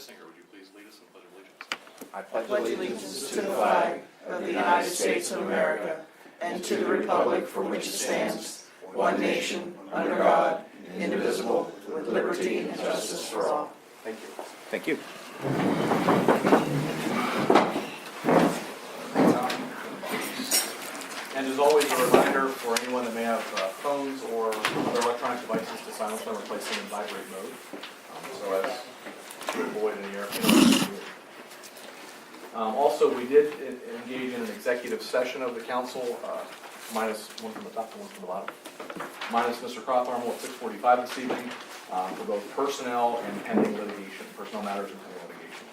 Kissinger, would you please lead us in the Pledge of Allegiance? I pledge allegiance to the flag of the United States of America and to the republic for which it stands, one nation, under God, indivisible, with liberty and justice for all. Thank you. Thank you. And as always, a reminder for anyone that may have phones or other electronic devices to silence them or place them in vibrate mode, so as to avoid any interference. Also, we did engage in an executive session of the council, minus one from the top and one from the bottom, minus Mr. Crofthorne at 6:45 this evening, for both personnel and pending litigation, personnel matters and pending litigation.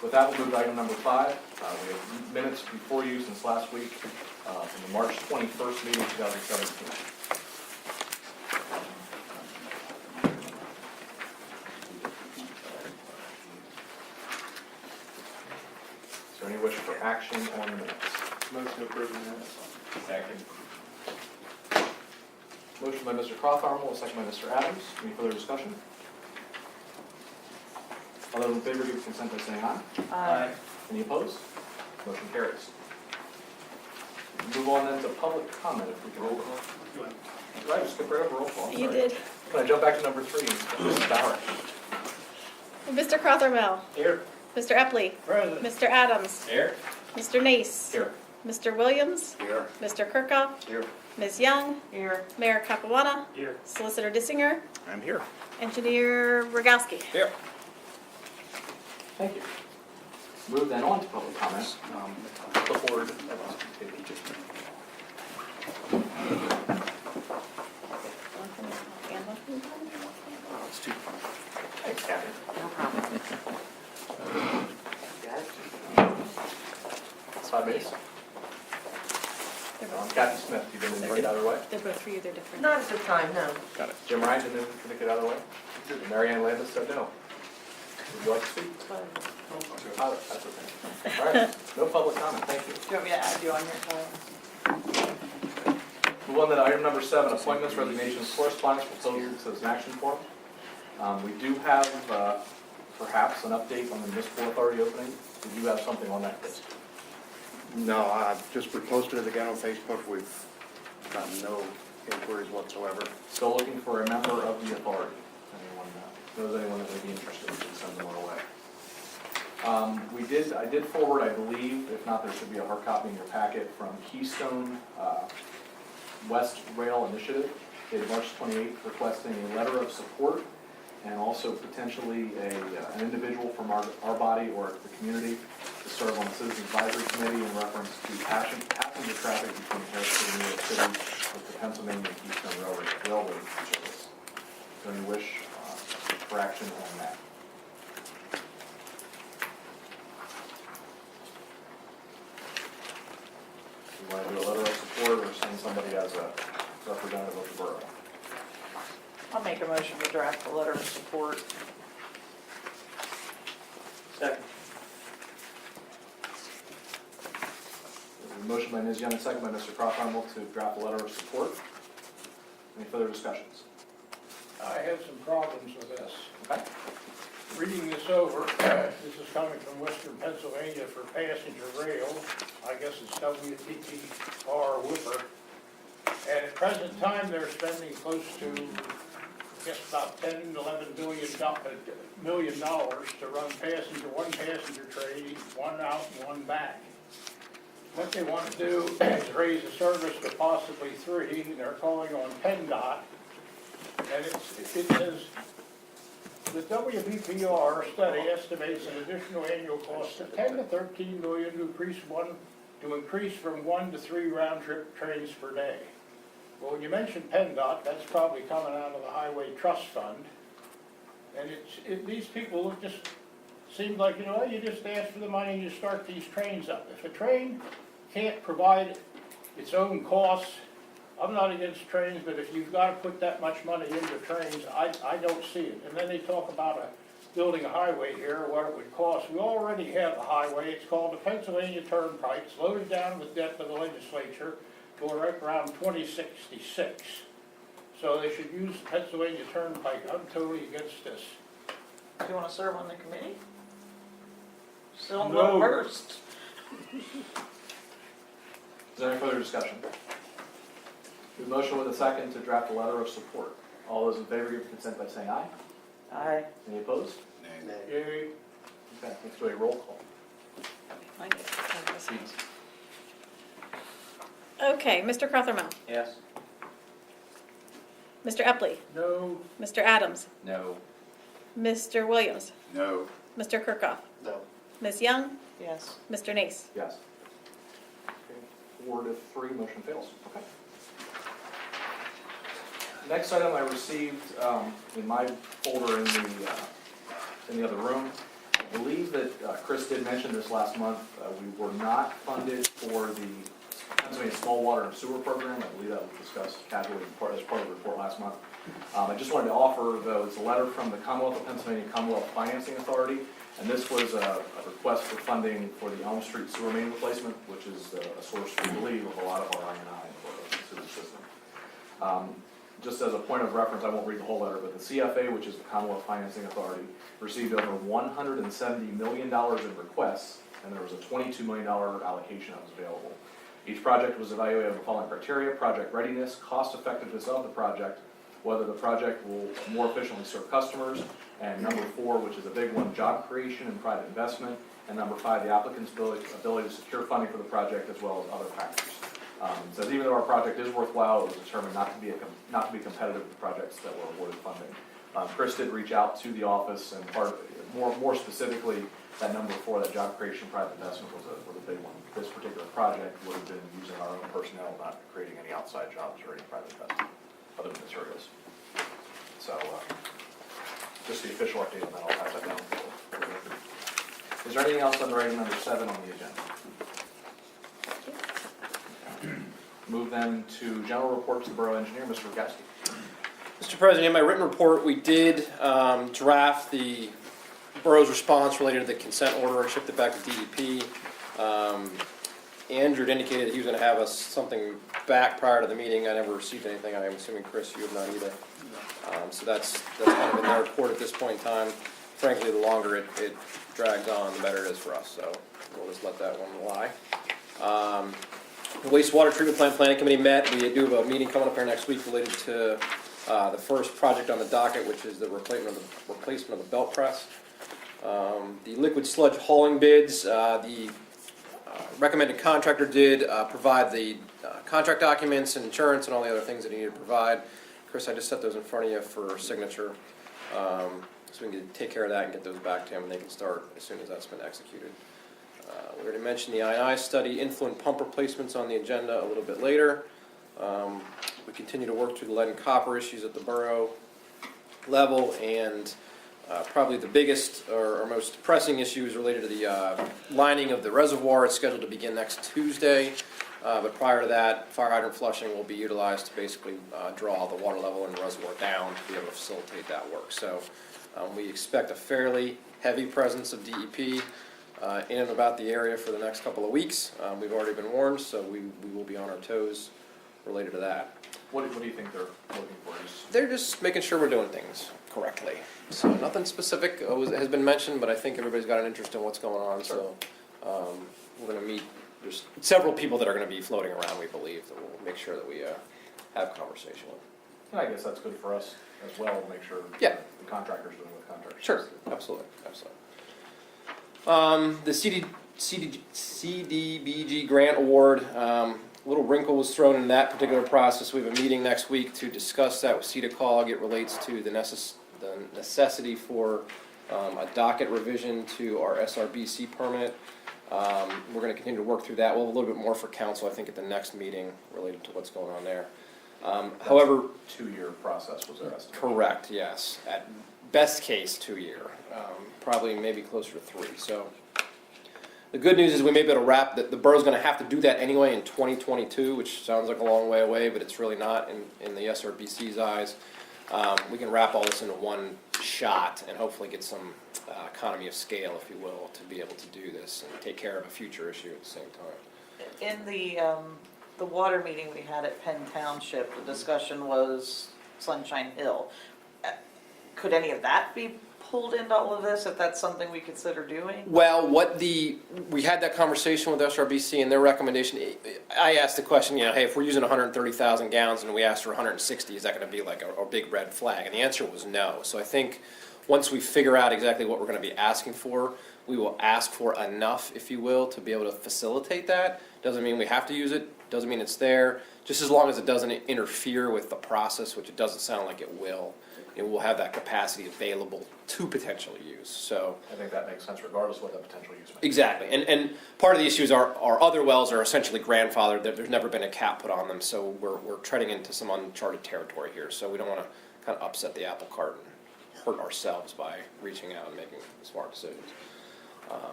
With that, we'll move to item number 5. We have minutes before you since last week, from the March 21st meeting, 2017. Is there any wish for action on the minutes? Motion to approve the minutes. Second. Motion by Mr. Crofthorne, second by Mr. Adams. Any further discussion? All those in favor give consent by saying aye. Aye. Any opposed? Motion carries. Move on then to public comment, if we can roll call. Did I just skip right over roll call? I'm You sorry. did. Can I jump back to number 3? Mrs. Bauer. Mr. Crothermel. Here. Mr. Epley. Present. Mr. Adams. Here. Mr. Nace. Here. Mr. Williams. Here. Mr. Kirkhoff. Here. Ms. Young. Here. Mayor Capuana. Here. Solicitor Dissinger. I'm here. Engineer Rogowski. Here. Thank you. Move then on to public comment. The board. It's too fun. Thanks, Kathy. No problem. Side base. Kathy Smith, you didn't get out of the way. They're both for you, they're different. Not at the time, no. Got it. Jim Ryan didn't get out of the way. Mary Ann Landis said no. Would you like to speak? Oh, that's okay. All right, no public comment, thank you. Do you want me to add you on here, Tyler? Move on to item number 7, appointments, resignations, correspondence, proposals, citizen action form. We do have perhaps an update on the municipal authority opening. Did you have something on that list? No, just we posted it again on Facebook. We've gotten no inquiries whatsoever. Still looking for a member of the authority. Anyone knows anyone that may be interested, we can send them our way. I did forward, I believe, if not, there should be a hard copy in your packet from Keystone West Rail Initiative, dated March 28th, requesting a letter of support and also potentially an individual from our body or the community to serve on the Citizens Advisory Committee in reference to passenger traffic between Harrisburg and New York City with the Pennsylvania Keystone Railroad Service. Is there any wish for action on that? You want to do a letter of support or send somebody as a representative of the borough? I'll make a motion to draft a letter of support. Second. There's a motion by Ms. Young and second by Mr. Crofthorne to draft a letter of support. Any further discussions? I have some problems with this. Okay. Reading this over, this is coming from Western Pennsylvania for passenger rail. I guess it's WPPR Whipper. And at present time, they're spending close to, I guess, about $10, $11 million to run one passenger train, one out and one back. What they want to do is raise the service to possibly 3, and they're calling on PennDOT. And it says, the WBPR study estimates an additional annual cost of 10 to 13 million to increase from 1 to 3 round-trip trains per day. Well, when you mention PennDOT, that's probably coming out of the Highway Trust Fund. And these people just seem like, you just ask for the money and you start these trains up. If a train can't provide its own costs, I'm not against trains, but if you've got to put that much money into trains, I don't see it. And then they talk about building a highway here, what it would cost. We already have a highway. It's called the Pennsylvania Turnpike. It's loaded down with debt by the legislature going right around 2066. So they should use the Pennsylvania Turnpike. I'm totally against this. Do you want to serve on the committee? Still No. go first. Is there any further discussion? The motion with a second to draft a letter of support. All those in favor give consent by saying aye. Aye. Any opposed? Yay. Okay, let's do a roll call. Okay, Mr. Crothermel, Yes. Mr. Epley, No. Mr. Adams, No. Mr. Williams, No. Mr. Kirkhoff, No. Ms. Young, Yes. Mr. Nace. Yes. Okay, 4-3, motion fails. Okay. Next item I received in my folder in the other room. I believe that Chris did mention this last month. We were not funded for the Pennsylvania Small Water and Sewer Program. I believe that was discussed casually as part of the report last month. I just wanted to offer, though, it's a letter from the Commonwealth of Pennsylvania Commonwealth Financing Authority, and this was a request for funding for the Elm Street sewer main replacement, which is a source, we believe, of a lot of our I&I for the sewer system. Just as a point of reference, I won't read the whole letter, but the CFA, which is the Commonwealth Financing Authority, received over $170 million in requests, and there was a $22 million allocation that was available. Each project was evaluated on the following criteria: project readiness, cost effectiveness of the project, whether the project will more efficiently serve customers, and number 4, which is a big one, job creation and private investment, and number 5, the applicant's ability to secure funding for the project, as well as other factors. It says even though our project is worthwhile, it was determined not to be competitive with projects that were awarded funding. Chris did reach out to the office, and more specifically, that number 4, that job creation, private investment, was a big one. This particular project would have been using our own personnel, not creating any outside jobs or any private investment, other materials. So, just the official update on that, I'll pass that down. Is there anything else under item number 7 on the agenda? Move then to general reports of the Borough Engineer, Mr. Rogowski. Mr. President, in my written report, we did draft the borough's response related to the consent order and shipped it back to DEP. Andrew had indicated that he was going to have us something back prior to the meeting. I never received anything. I'm assuming, Chris, you have not either. So that's kind of in their report at this point in time. Frankly, the longer it drags on, the better it is for us. So we'll just let that one lie. The wastewater treatment plant planning committee met. We do have a meeting coming up here next week related to the first project on the docket, which is the replacement of the belt press. The liquid sludge hauling bids, the recommended contractor did provide the contract documents and insurance and all the other things that he needed to provide. Chris, I just set those in front of you for signature, so we can take care of that and get those back to him, and they can start as soon as that's been executed. We already mentioned the I&I study, influent pump replacements on the agenda a little bit later. We continue to work through the lead and copper issues at the borough level, and probably the biggest or most pressing issue is related to the lining of the reservoir. It's scheduled to begin next Tuesday, but prior to that, fire hydrant flushing will be utilized to basically draw the water level in the reservoir down to be able to facilitate that work. So we expect a fairly heavy presence of DEP in and about the area for the next couple of weeks. We've already been warned, so we will be on our toes related to that. What do you think they're looking for? They're just making sure we're doing things correctly. So nothing specific has been mentioned, but I think everybody's got an interest in what's going on. So we're going to meet. There's several people that are going to be floating around, we believe, that we'll make sure that we have conversation with. And I guess that's good for us as well, to make sure Yeah. the contractor's doing what contractors. Sure, absolutely. The CDBG grant award, a little wrinkle was thrown in that particular process. We have a meeting next week to discuss that with CEDACOG. It relates to the necessity for a docket revision to our SRBC permit. We're going to continue to work through that. We'll have a little bit more for council, I think, at the next meeting related to what's going on there. However, 2-year process was their estimate. correct, yes. At best case, 2 year. Probably maybe closer to 3. So the good news is we may be able to wrap that. The borough's going to have to do that anyway in 2022, which sounds like a long way away, but it's really not in the SRBC's eyes. We can wrap all this into one shot and hopefully get some economy of scale, if you will, to be able to do this and take care of a future issue at the same time. In the water meeting we had at Penn Township, the discussion was Sunshine Hill. Could any of that be pulled into all of this, if that's something we consider doing? Well, we had that conversation with SRBC and their recommendation, I asked the question, hey, if we're using 130,000 gallons and we asked for 160, is that gonna be like a big red flag? And the answer was no. So I think once we figure out exactly what we're gonna be asking for, we will ask for enough, if you will, to be able to facilitate that. Doesn't mean we have to use it, doesn't mean it's there, just as long as it doesn't interfere with the process, which it doesn't sound like it will. It will have that capacity available to potentially use, so. I think that makes sense regardless of what the potential use may be. Exactly, and part of the issue is our other wells are essentially grandfathered, there's never been a cap put on them, so we're treading into some uncharted territory here, so we don't wanna kind of upset the apple cart and hurt ourselves by reaching out and making smart decisions.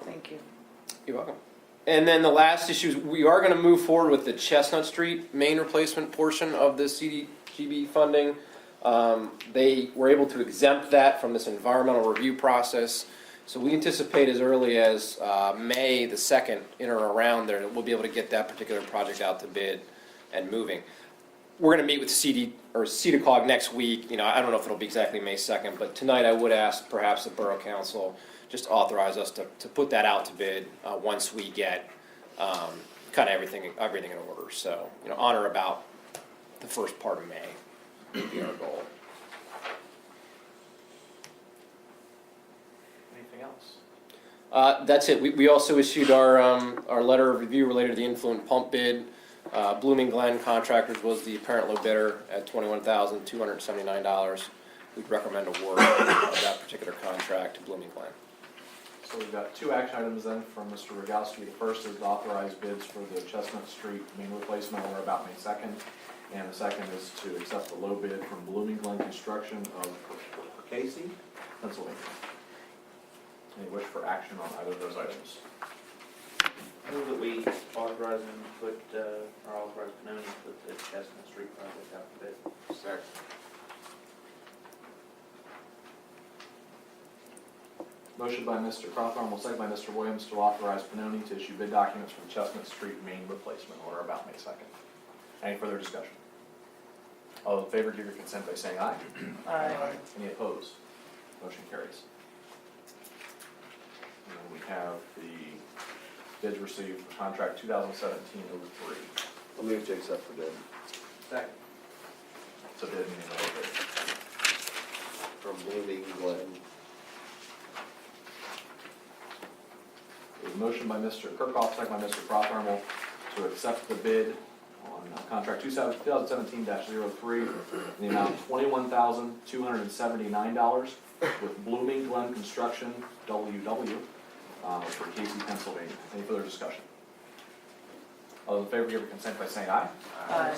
Thank you. You're welcome. And then the last issue is we are gonna move forward with the Chestnut Street main replacement portion of the CDGB funding. They were able to exempt that from this environmental review process. So we anticipate as early as May the 2nd, in or around there, that we'll be able to get that particular project out to bid and moving. We're gonna meet with CDCOG next week. I don't know if it'll be exactly May 2nd, but tonight I would ask perhaps the Borough Council just authorize us to put that out to bid once we get kind of everything in order. So, on or about the first part of May would be our goal. Anything else? That's it. We also issued our letter of review related to the influent pump bid. Blooming Glen Contractors was the apparent low bidder at $21,279. We'd recommend award of that particular contract to Blooming Glen. So we've got two action items then from Mr. Rogowski. The first is to authorize bids for the Chestnut Street main replacement on or about May 2nd. And the second is to accept the low bid from Blooming Glen Construction of Percasey, Pennsylvania. Any wish for action on either of those items? I move that we authorize them to put, or authorize Pinoni to put the Chestnut Street project out to bid. Second. Motion by Mr. Crawford, second by Mr. Williams to authorize Pinoni to issue bid documents for the Chestnut Street main replacement on or about May 2nd. Any further discussion? All in favor, give your consent by saying aye. Aye. Any opposed? Motion carries. And then we have the bids received for contract 2017-03. I'll move to accept for bid. Second. It's a bid meaning a low bid. From Blooming Glen. There's a motion by Mr. Kirkhoff, second by Mr. Crawford to accept the bid on contract 2017-03 in the amount of $21,279 with Blooming Glen Construction, WW, for Casey, Pennsylvania. Any further discussion? All those in favor give your consent by saying aye. Aye.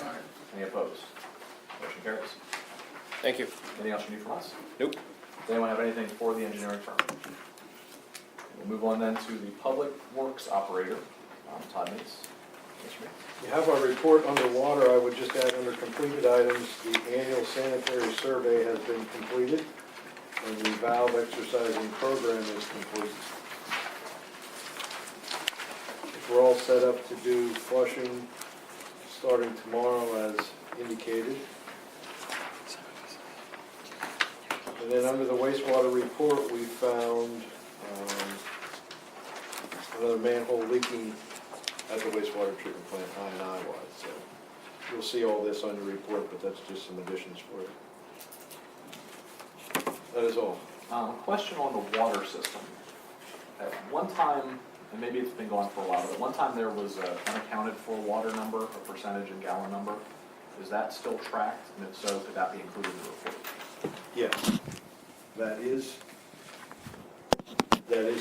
Any opposed? Motion carries. Thank you. Anything else you need from us? Nope. Does anyone have anything for the engineering firm? We'll move on then to the public works operator, Todd Mace. Mr. Mace. You have our report underwater. I would just add under completed items, the annual sanitary survey has been completed, and the valve exercising program is complete. We're all set up to do flushing starting tomorrow as indicated. And then under the wastewater report, we found another manhole leaking at the wastewater treatment plant, I-wise. So you'll see all this on your report, but that's just some additions for you. That is all. Question on the water system. At one time, and maybe it's been going for a while, but at one time there was an unaccounted for water number, a percentage and gallon number. Is that still tracked? And if so, could that be included in the report? Yes, that is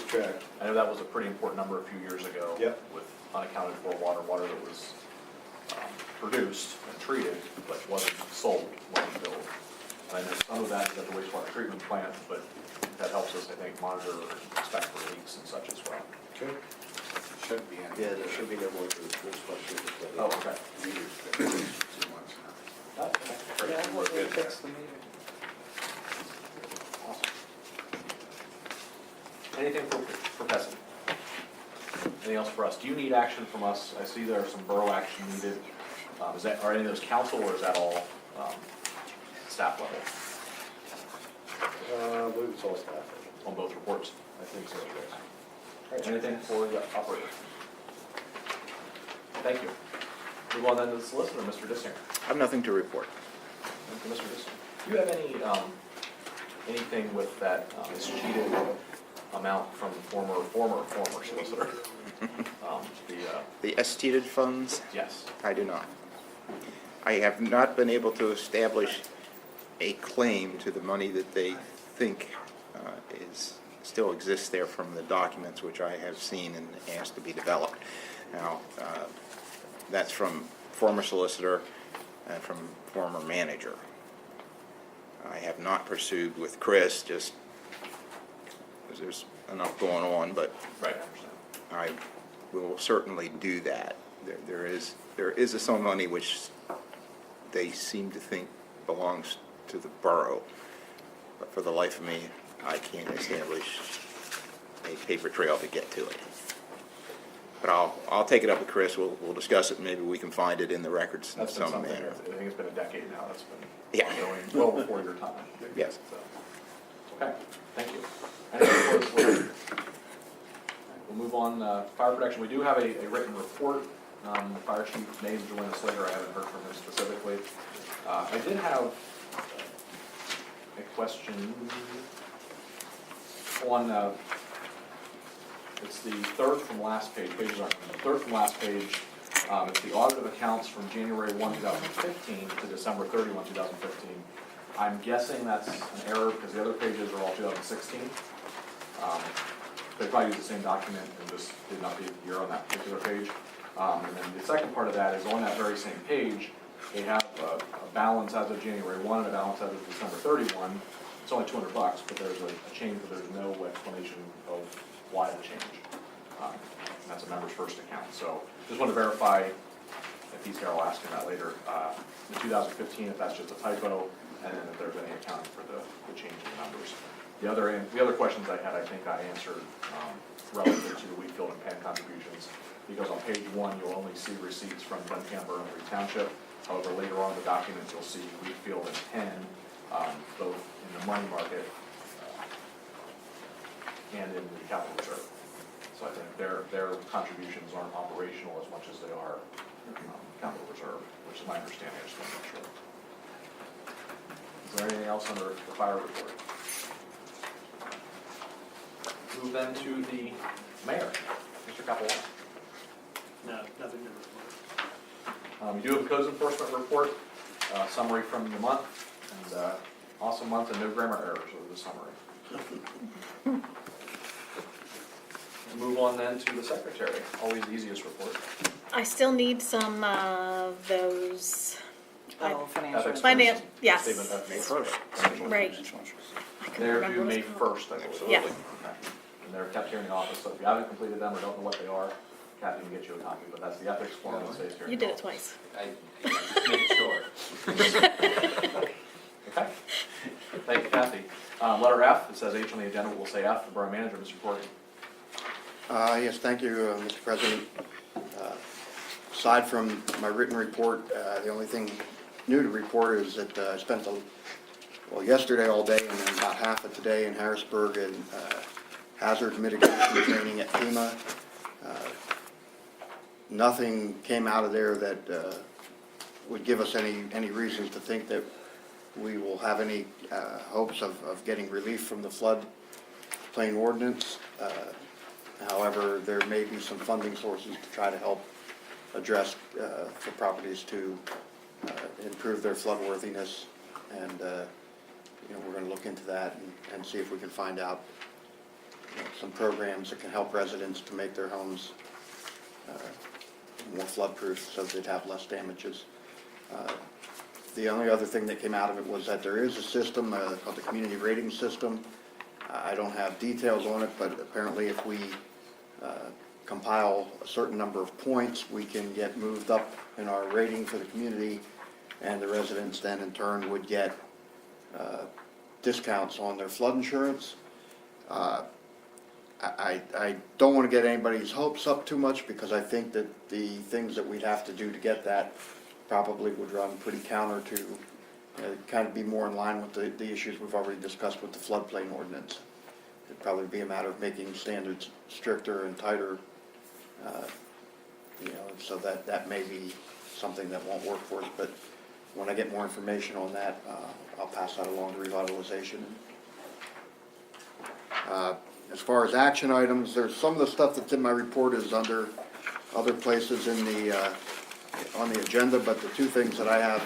tracked. I know that was a pretty important number a few years ago. Yep. With unaccounted for water that was produced and treated, but wasn't sold, wasn't billed. And I know some of that is at the wastewater treatment plant, but that helps us, I think, monitor and inspect for leaks and such as well. Okay. Should be in. Yeah, there should be no more for this question. Oh, okay. Meters been 2 months now. That's okay. Great. Yeah, We're hopefully good fix there. the meter. Awesome. Anything for Pessy? Anything else for us? Do you need action from us? I see there are some borough action needed. Are any of those council or is that all staff level? I believe it's all staff. on both reports? I think so. All right, anything for the operator? Thank you. Move on then to the solicitor, Mr. Dissinger. I have nothing to report. Thank you, Mr. Dissinger. Do you have any, anything with that cheated amount from the former solicitor? The estimated funds, Yes. I do not. I have not been able to establish a claim to the money that they think still exists there from the documents which I have seen and asked to be developed. Now, that's from former solicitor and from former manager. I have not pursued with Chris, just because there's enough going on, but Right, I understand. I will certainly do that. There is a sum of money which they seem to think belongs to the borough, but for the life of me, I can't establish a paper trail to get to it. But I'll take it up with Chris. We'll discuss it. Maybe we can find it in the records in That's been some something, manner. I think it's been a decade now, that's been Yeah. ongoing, well before your time. Yes. So, okay, thank you. Anything for the solicitor? We'll move on, fire protection. We do have a written report. The fire chief named Joanna Slater. I haven't heard from him specifically. I did have a question on, it's the third from last page, pages aren't, the third from last page. It's the audit of accounts from January 1, 2015 to December 31, 2015. I'm guessing that's an error because the other pages are all 2016. They probably used the same document and just did not update the year on that particular page. And then the second part of that is on that very same page, they have a balance as of January 1 and a balance as of December 31. It's only $200, but there's a change, but there's no explanation of why the change. And that's a member's first account. So just want to verify, if he's here, I'll ask him that later, the 2015, if that's just a typo, and then if there's any accounting for the change in the numbers. The other questions I had, I think I answered relative to the Wheatfield and Penn contributions, because on page 1, you'll only see receipts from Duncannon Borough Township. However, later on in the document, you'll see Wheatfield and Penn, both in the money market and in the capital reserve. So I think their contributions aren't operational as much as they are capital reserve, which is my understanding. I just want to make sure. Is there anything else under the fire report? Move then to the mayor, Mr. Capola. No, nothing to report. We do have a codes enforcement report, summary from the month, and awesome month and no grammar errors over the summary. Move on then to the secretary, always the easiest report. I still need some of those. Oh, financial. Ethics Finan- first. yes. Statement of May First. Right. I couldn't They're remember due what May it's called. 1st, I believe. Yeah. Okay. And they're kept here in the office, so if you haven't completed them or don't know what they are, Kathy can get you a copy, but that's the ethics form that stays here. You did it twice. I just made sure. Okay. Thank you, Kathy. Letter F, it says H on the agenda, we'll say F, the borough manager, Mr. Corrigan. Yes, thank you, Mr. President. Aside from my written report, the only thing new to report is that I spent, yesterday all day and then about half of today in Harrisburg in hazard mitigation training at FEMA. Nothing came out of there that would give us any reasons to think that we will have any hopes of getting relief from the floodplain ordinance. However, there may be some funding sources to try to help address for properties to improve their floodworthiness. And we're going to look into that and see if we can find out some programs that can help residents to make their homes more flood-proof so they'd have less damages. The only other thing that came out of it was that there is a system called the community rating system. I don't have details on it, but apparently if we compile a certain number of points, we can get moved up in our rating for the community, and the residents then in turn would get discounts on their flood insurance. I don't want to get anybody's hopes up too much, because I think that the things that we'd have to do to get that probably would run pretty counter to kind of be more in line with the issues we've already discussed with the floodplain ordinance. it'd probably be a matter of making standards stricter and tighter, so that may be something that won't work for us, but when I get more information on that, I'll pass that along to revitalization. As far as action items, there's some of the stuff that's in my report is under other places in the, on the agenda, but the two things that I have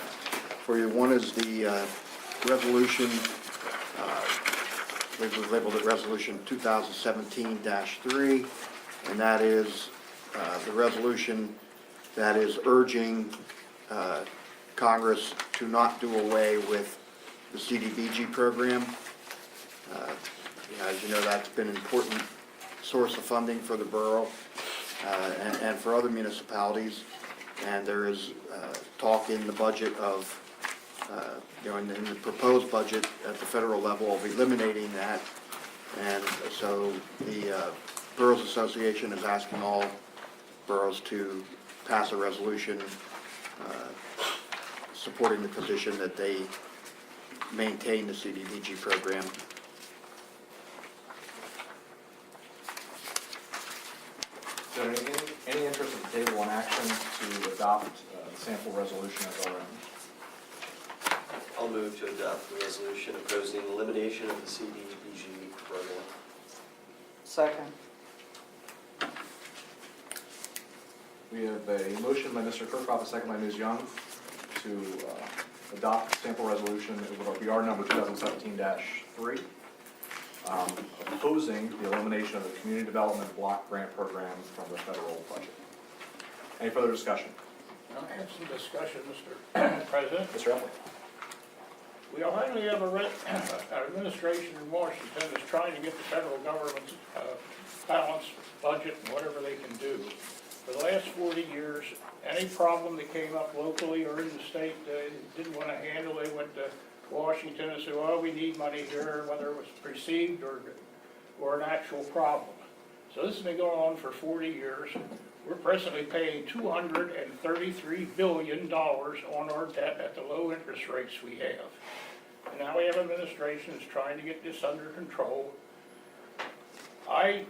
for you, one is the resolution, we've labeled it Resolution 2017-3, and that is the resolution that is urging Congress to not do away with the CDBG program. As you know, that's been an important source of funding for the borough and for other municipalities. And there is talk in the budget of, in the proposed budget at the federal level of eliminating that. And so the Boroughs Association is asking all boroughs to pass a resolution supporting the position that they maintain the CDBG program. So any interest at the table in action to adopt the sample resolution as our own? I'll move to adopt the resolution opposing elimination of the CDBG program. Second. We have a motion by Mr. Kirkhoff, a second by Ms. Young, to adopt the sample resolution. It will be our number 2017-3, opposing the elimination of the Community Development Block Grant Program from the federal budget. Any further discussion? I have some discussion, Mr. President. Mr. Epley? We finally have an administration in Washington that's trying to get the federal government's balanced budget and whatever they can do. For the last 40 years, any problem that came up locally or in the state didn't want to handle, they went to Washington and said, well, we need money here, whether it was perceived or an actual problem. So this has been going on for 40 years. We're presently paying $233 billion on our debt at the low interest rates we have. And now we have an administration that's trying to get this under control. I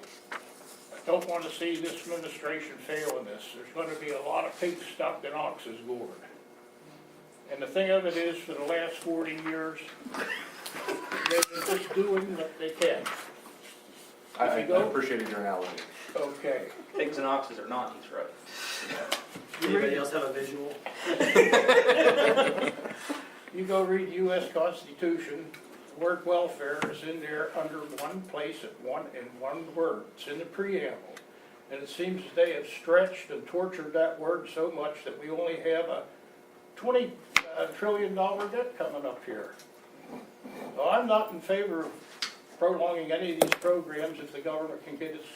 don't want to see this administration fail in this. There's going to be a lot of pigs stuck in ox's gourd. And the thing of it is, for the last 40 years, they've been just doing what they can. I appreciated your analogy. Okay. Pigs and oxes are not, he's right. Anybody else have a visual? You go read the U.S. Constitution, the word welfare is in there under one place in one word. It's in the preamble. And it seems that they have stretched and tortured that word so much that we only have a $20 trillion debt coming up here. So I'm not in favor of prolonging any of these programs if the government can get its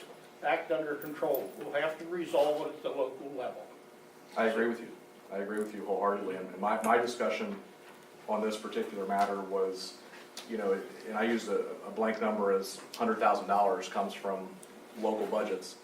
act under control. We'll have to resolve it at the local level. I agree with you. I agree with you wholeheartedly. And my discussion on this particular matter was, and I used a blank number as $100,000 comes from local budgets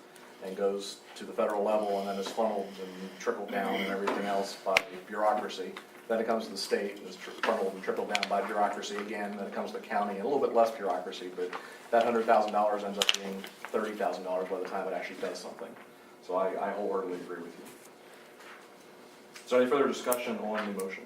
and goes to the federal level and then is funneled and trickled down and everything else by bureaucracy. Then it comes to the state and is funneled and trickled down by bureaucracy again. Then it comes to the county and a little bit less bureaucracy, but that $100,000 ends up being $30,000 by the time it actually does something. So I wholeheartedly agree with you. Is there any further discussion on the motion?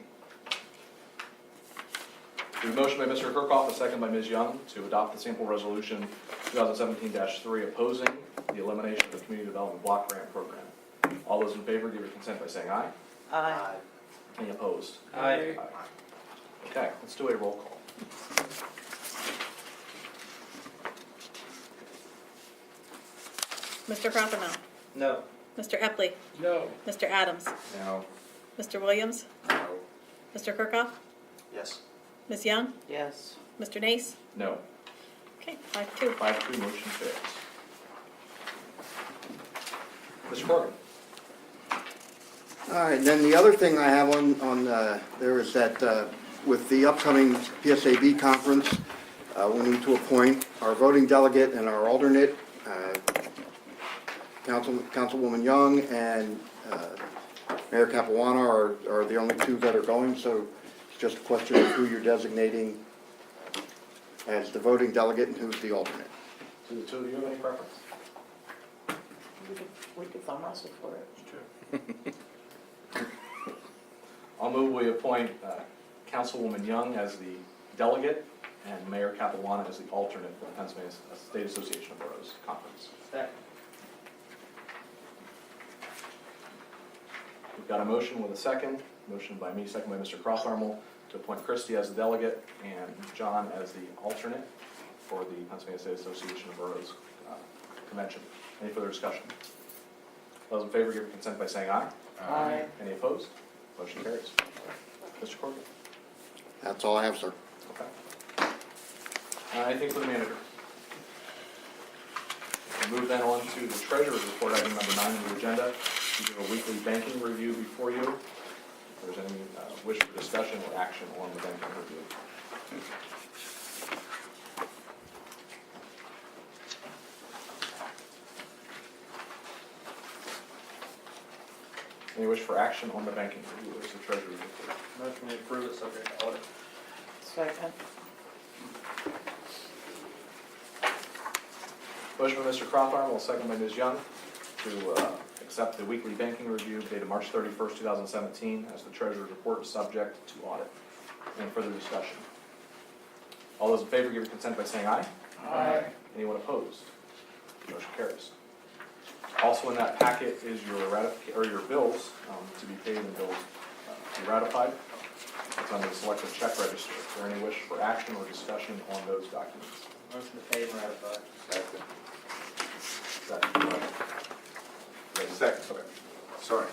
We have a motion by Mr. Kirkhoff, a second by Ms. Young, to adopt the sample resolution 2017-3 opposing the elimination of the Community Development Block Grant Program. All those in favor give your consent by saying aye. Aye. Any opposed? Aye. Okay, let's do a roll call. Mr. Crockermouth, No. Mr. Epley, No. Mr. Adams, Now, Mr. Williams, no. Mr. Kirkhoff, Yes. Ms. Young, Yes. Mr. Nace. No. Okay, 5-2. 5-2, motion fails. Mr. Corrigan. All right, and then the other thing I have on there is that with the upcoming PSAB conference, we need to appoint our voting delegate and our alternate. Councilwoman Young and Mayor Capuano are the only two that are going, so it's just a question of who you're designating as the voting delegate and who's the alternate. Do the two of you have any preference? We could thumb wrestle for it. I'll move we appoint Councilwoman Young as the delegate and Mayor Capuano as the alternate for the Pennsylvania State Association of Boroughs Conference. Second. We've got a motion with a second. Motion by me, second by Mr. Croftarmel, to appoint Christie as the delegate and John as the alternate for the Pennsylvania State Association of Boroughs Convention. Any further discussion? Those in favor give consent by saying aye. Aye. Any opposed? Motion carries. Mr. Corker? That's all I have, sir. Okay. Anything for the manager? We'll move then on to the treasurer's report, item number 9 on the agenda. We do a weekly banking review before you. If there's any wish for discussion or action on the banking review. Any wish for action on the banking review? There's the treasurer's report. Motion to approve it subject to audit. Second. Motion by Mr. Croftarmel, second by Ms. Young, to accept the weekly banking review dated March 31st, 2017, as the treasurer's report is subject to audit. Any further discussion? All those in favor give your consent by saying aye. Aye. Anyone opposed? Motion carries. Also in that packet is your bills to be paid and bills to be ratified. It's under the selective check register. Is there any wish for action or discussion on those documents? Motion to pay and ratify. Second. Ready? Second. Okay. Sorry.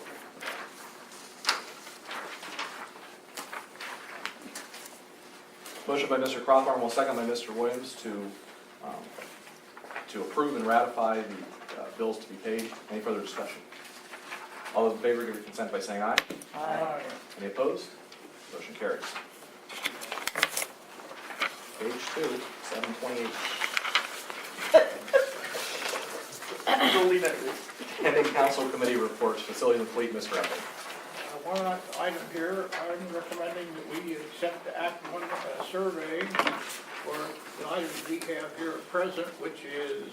Motion by Mr. Croftarmel, second by Mr. Williams to approve and ratify the bills to be paid. Any further discussion? All those in favor give your consent by saying aye. Aye. Any opposed? Motion carries. Page 2, 728. Pending council committee reports, facilities and fleet, Mr. Epping. One item here, I'm recommending that we accept the Act 1 survey for the items we have here at present, which is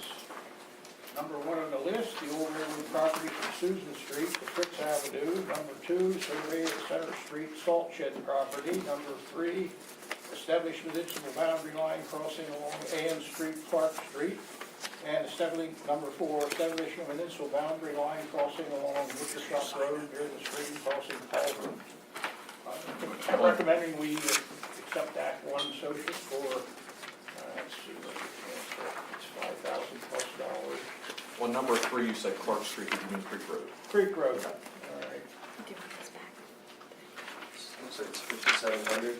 number 1 on the list, the old railroad property from Susan Street to Fritz Avenue. Number 2, survey of Center Street salt shed property. Number 3, establish municipal boundary line crossing along Ann Street, Clark Street. And number 4, establishing a municipal boundary line crossing along Butcher Shop Road near the stream crossing Culver. I'm recommending we accept Act 1 social for, let's see, it's $5,000+. On number 3, you said Clark Street, did you mean Creek Road? Creek Road, all right. Give this back. Looks like it's 5,700.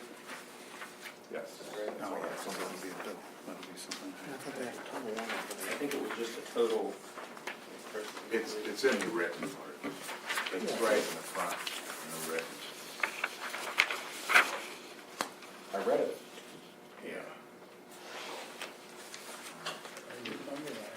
Yes. I think it was just a total. It's in the written part. It's right in the front, in the written. I read it. Yeah. I remember that.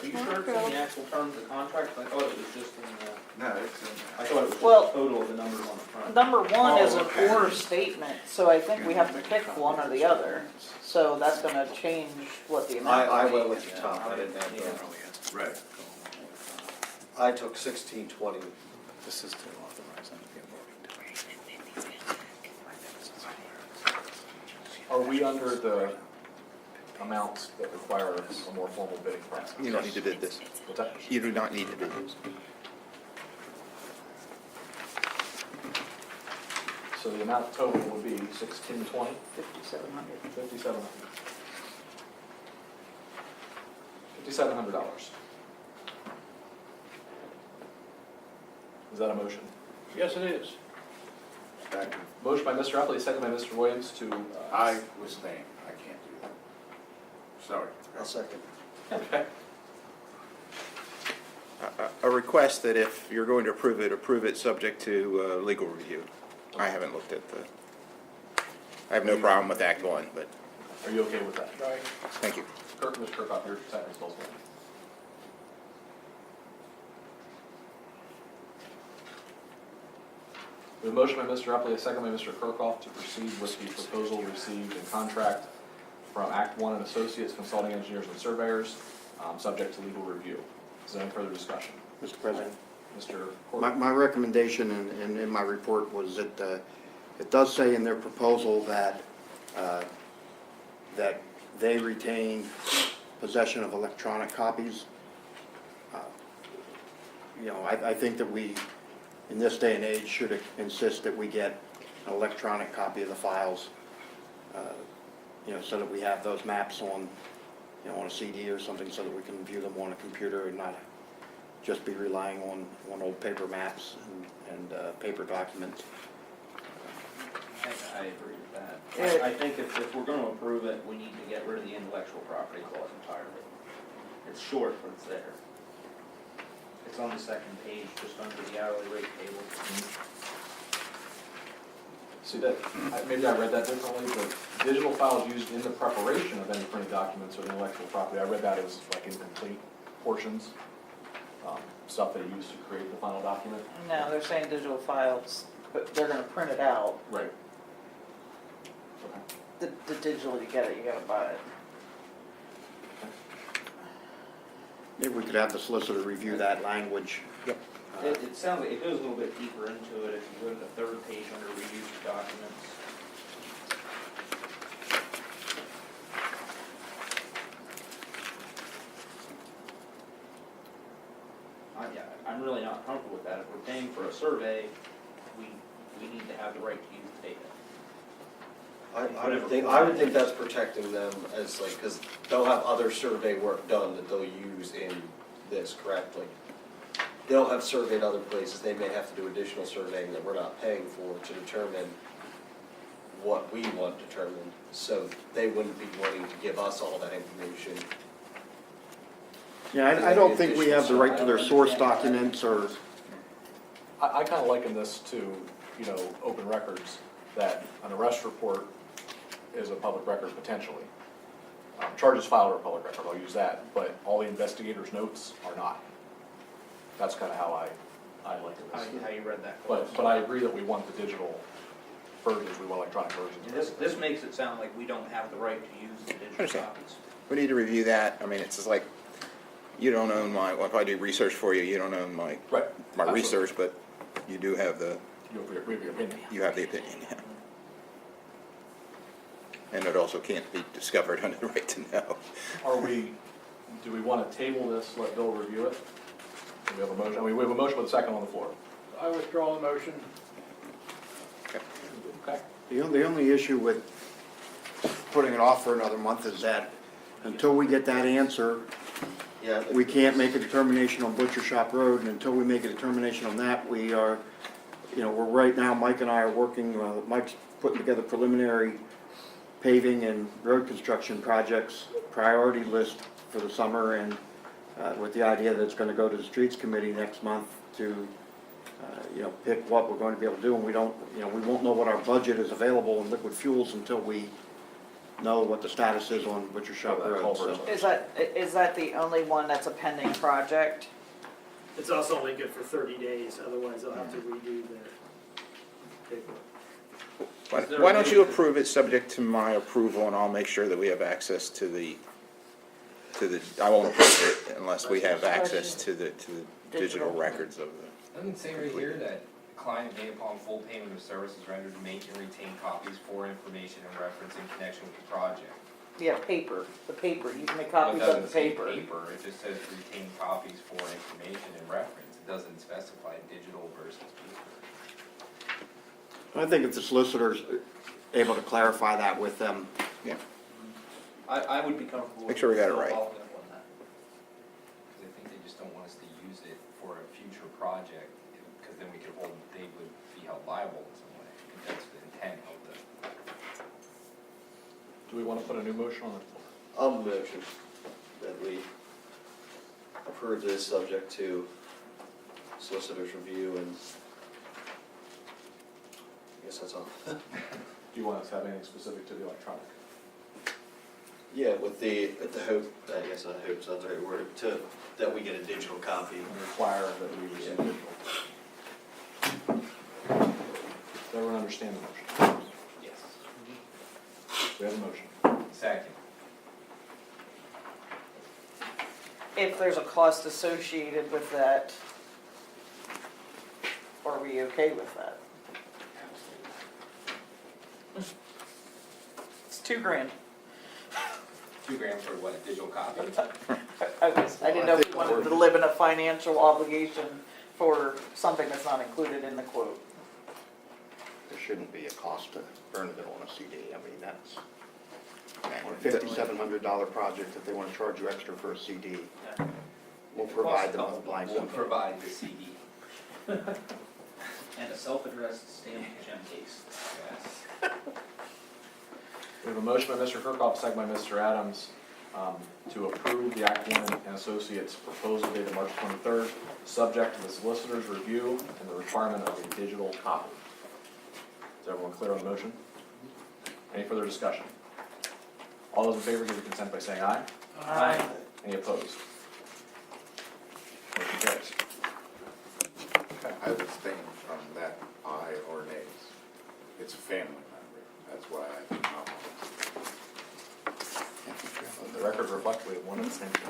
Are you sure it's in the actual terms of the contract? I thought it was just in the, No, it's in I thought it was just Well- the total of the numbers on the front. Number 1 is an okay. order statement, so I think we have to pick one or the other. So that's gonna change what the amount I will went be. with the top, I didn't have there. Right. I took 1620. This is to authorize them to be Are we under the amounts that require a more formal bidding process? You don't need to bid this. What's that? You do not need to bid this. So the amount total would be 1620, 5,700. 5700. $5,700. Is that a motion? Yes, it is. Second. Motion by Mr. Epley, second by Mr. Williams to, I was saying, I can't do that. Sorry. I'll second. okay. A request that if you're going to approve it subject to legal review. I haven't looked at I have no problem with Act 1, but Are you okay with that? Right. thank you. Mr. Kirkhoff, your second is also. We have a motion by Mr. Epley, a second by Mr. Kirkhoff to proceed with the proposal received in contract from Act One and Associates Consulting Engineers and Surveyors, subject to legal review. Is there any further discussion? Mr. President, Mr. my, Corbett? my recommendation in my report was that, it does say in their proposal that, that they retain possession of electronic copies. You know, I think that we, in this day and age, should insist that we get an electronic copy of the files, you know, so that we have those maps on, you know, on a CD or something, so that we can view them on a computer and not just be relying on old paper maps and paper documents. I agree with that. I think if we're gonna approve it, we need to get rid of the intellectual property clause entirely. It's short, but it's there. It's on the second page, just under the hourly rate table. See that, maybe I read that differently, but digital files used in the preparation of any printed documents or intellectual property, I read that as like incomplete portions, stuff they use to create the final document. No, they're saying digital files, but they're gonna print it out. Right. Okay. The digital, you gotta buy it. Maybe we could have the solicitor review that language. Yep. It sounds like, it goes a little bit deeper into it if you go to the third page under reviews of documents. Yeah, I'm really not comfortable with that. If we're paying for a survey, we need to have the right to use the data. I would think that's protecting them as like, because they'll have other survey work done that they'll use in this, correct? Like, they'll have surveyed other places, they may have to do additional surveying that we're not paying for to determine what we want determined, so they wouldn't be wanting to give us all that information. Yeah, I don't think we have the right to their source documents or, I kind of liken this to, you know, open records, that an arrest report is a public record potentially. Charges filed are a public record, I'll use that, but all the investigator's notes are not. That's kind of how I like it. How you read that? But I agree that we want the digital versions, we want electronic versions. This makes it sound like we don't have the right to use the digital Understand. copies. We need to review that. I mean, it's just like, you don't own my, well, if I do research for you, you don't own my, Right. my Absolutely. research, but you do have the, We have your opinion. you have the opinion, yeah. And it also can't be discovered under the right to know. Do we want to table this, let Bill review it? Do we have a motion? I mean, we have a motion with a second on the floor. I withdraw the motion. Okay. the only issue with putting it off for another month is that until we get that answer, Yeah. we can't make a determination on Butcher Shop Road, and until we make a determination on that, we are, you know, we're right now, Mike and I are working, Mike's putting together preliminary paving and road construction projects, priority list for the summer, and with the idea that it's gonna go to the Streets Committee next month to, you know, pick what we're going to be able to do, and we don't, you know, we won't know what our budget is available in liquid fuels until we know what the status is on Butcher Shop Road, so. Is that the only one that's a pending project? It's also only good for 30 days, otherwise they'll have to redo their paperwork. Why don't you approve it subject to my approval, and I'll make sure that we have access to the, I won't approve it unless we have access to the digital records of the. Doesn't it say right here that the client may upon full payment of services rendered make and retain copies for information and reference in connection with the project? Yeah, the paper, you can make Well, copies it of doesn't the say paper. paper, it just says retain copies for information and reference. It doesn't specify digital versus paper. I think if the solicitor's able to clarify that with them, Yeah. I would be comfortable. Make sure we got it right. following up on that. Because I think they just don't want us to use it for a future project, because then they would be held liable in some way. I think that's the intent of the. Do we want to put a new motion on the floor? I'll motion that we approve this subject to solicitor's review, and I guess that's all. Do you want us to have anything specific to the electronic? Yeah, with the hope, I guess not hope, sounds the right word, that we get a digital copy. And require that we receive digital? Does everyone understand the motion? Yes. We have a motion. Second. If there's a cost associated with that, are we okay with that? It's $2,000. $2,000 for what, a digital copy? I didn't know if we wanted to live in a financial obligation for something that's not included in the quote. There shouldn't be a cost to burn it on a CD. I mean, that's a $5,700 project if they want to charge you extra for a CD. We'll provide them with a blank We'll one. provide the CD. And a self-addressed stamped gem case. Yes. We have a motion by Mr. Kirkhoff, second by Mr. Adams, to approve the Acton and Associates proposal dated March 23rd, subject to the solicitor's review and the requirement of a digital copy. Is everyone clear on the motion? Any further discussion? All those in favor give their consent by saying aye. Aye. Any opposed? Motion carries. I abstain from that aye or nays. It's a family member, that's why I did not want The record reflects we have one abstention.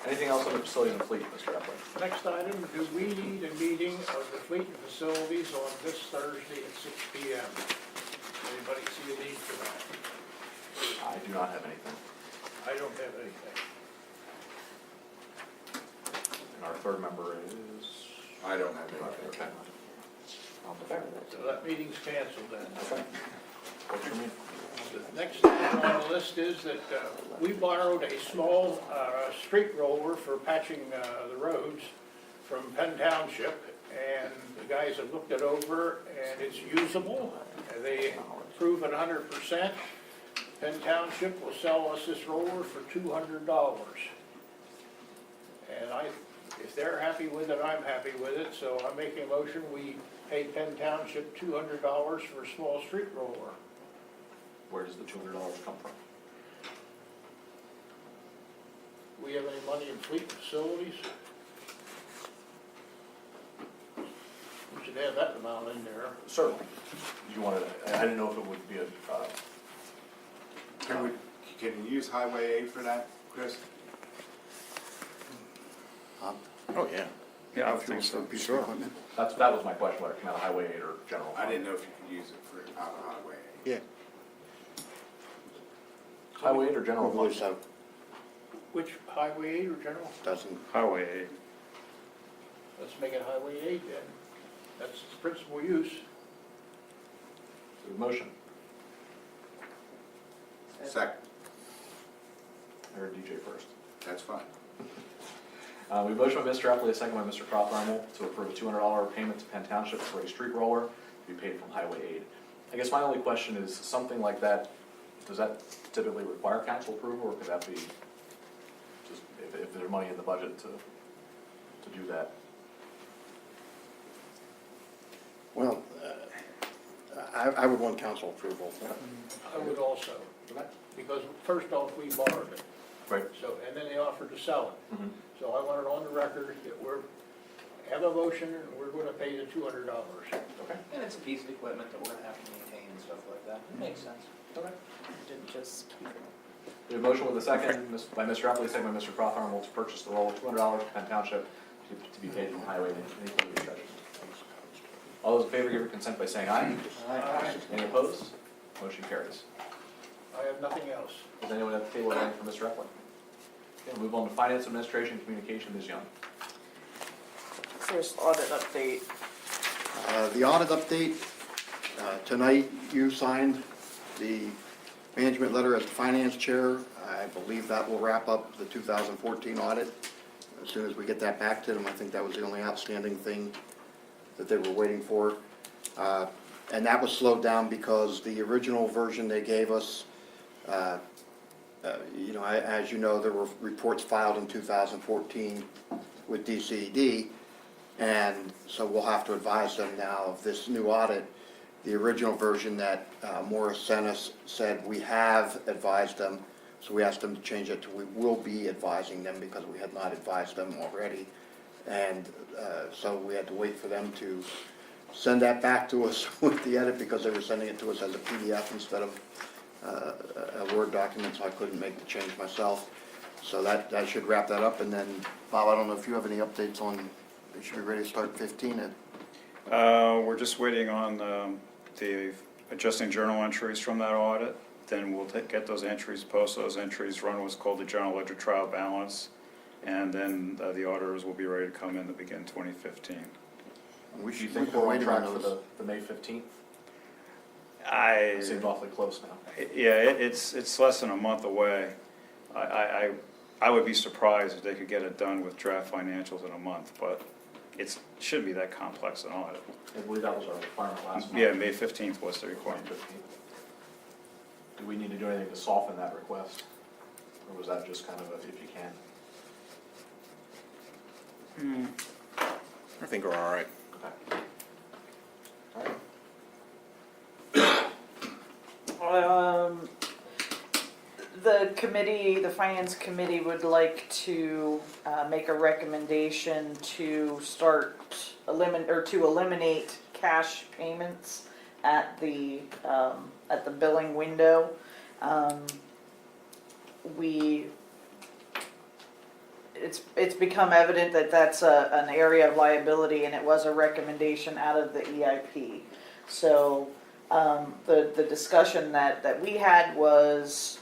Anything else on the facilities and fleet, Mr. Epler? Next item, do we need a meeting of the fleet and facilities on this Thursday at 6 p.m.? Anybody see a need for that? I do not have anything. I don't have anything. And our third member is? it. I don't have anything. Okay. I'll defer. So that meeting's canceled then. Okay. Works for me. The next item on the list is that we borrowed a small street roller for patching the roads from Penn Township, and the guys have looked it over, and it's usable. They approve it 100%. Penn Township will sell us this roller for $200. And if they're happy with it, I'm happy with it, so I'm making a motion, we pay Penn Township $200 for a small street roller. Where does the $200 come from? We have any money in fleet facilities? We should have that amount in there. Certainly. You wanted, I didn't know if it would be a, Can you use Highway 8 for that, Chris? Oh, yeah. Yeah, I think so. Piece of equipment. that was my question, whether it came out of Highway 8 or general. I fund. didn't know if you could use it for out of Highway 8. Yeah. Highway 8 or general? I believe fund? so. Which, Highway 8 or general? Doesn't, Highway 8. Let's make it Highway 8 then. That's its principal use. So, motion. Second, I heard DJ first. that's fine. We motion by Mr. Epley, a second by Mr. Crofthorne to approve a $200 payment to Penn Township for a street roller to be paid from Highway 8. I guess my only question is, something like that, does that typically require council approval, or could that be just, if there's money in the budget to do that? well, I would want council approval. I would also, because first off, we borrowed it. Right. So, and then they offered to sell it. Mhm. So I want it on the record that have a motion and we're gonna pay the $200. Okay. And it's a piece of equipment that we're gonna have to maintain and stuff like that. It makes sense. Okay. Didn't just keep it. We have a motion with a second by Mr. Epley, second by Mr. Crofthorne to purchase the roll of $200 to Penn Township to be paid from Highway 8. Any further discussion? All those in favor give their consent by saying aye. Aye. Any opposed? Motion carries. I have nothing else. Does anyone at the table have anything for Mr. Epley? Okay, we'll move on to Finance Administration and Communication, Ms. Young. First audit update. The audit update, tonight you signed the management letter as the finance chair. I believe that will wrap up the 2014 audit. As soon as we get that back to them, I think that was the only outstanding thing that they were waiting for. And that was slowed down because the original version they gave us, you know, as you know, there were reports filed in 2014 with DCED, and so we'll have to advise them now of this new audit. The original version that Morris sent us said we have advised them, so we asked them to change it to we will be advising them because we had not advised them already. And so we had to wait for them to send that back to us with the edit because they were sending it to us as a PDF instead of a Word document, so I couldn't make the change myself. So that should wrap that up, and then, Bob, I don't know if you have any updates on, they should be ready to start 15 We're just waiting on the adjusting journal entries from that audit. Then we'll get those entries, post those entries, run what's called the general ledger trial balance, and then the auditors will be ready to come in to begin 2015. We Do you should, think we've been we're on waiting track on for those. the May 15th? I, It seems awfully close now. yeah, it's less than a month away. I would be surprised if they could get it done with draft financials in a month, but it shouldn't be that complex an audit. I believe that was our requirement last month. Yeah, May 15th was the requirement. 15th. Do we need to do anything to soften that request? Or was that just kind of a if you can? I think we're all right. Okay. All right. The committee, the finance committee would like to make a recommendation to eliminate cash payments at the billing window. It's become evident that that's an area of liability, and it was a recommendation out of the EIP. So the discussion that we had was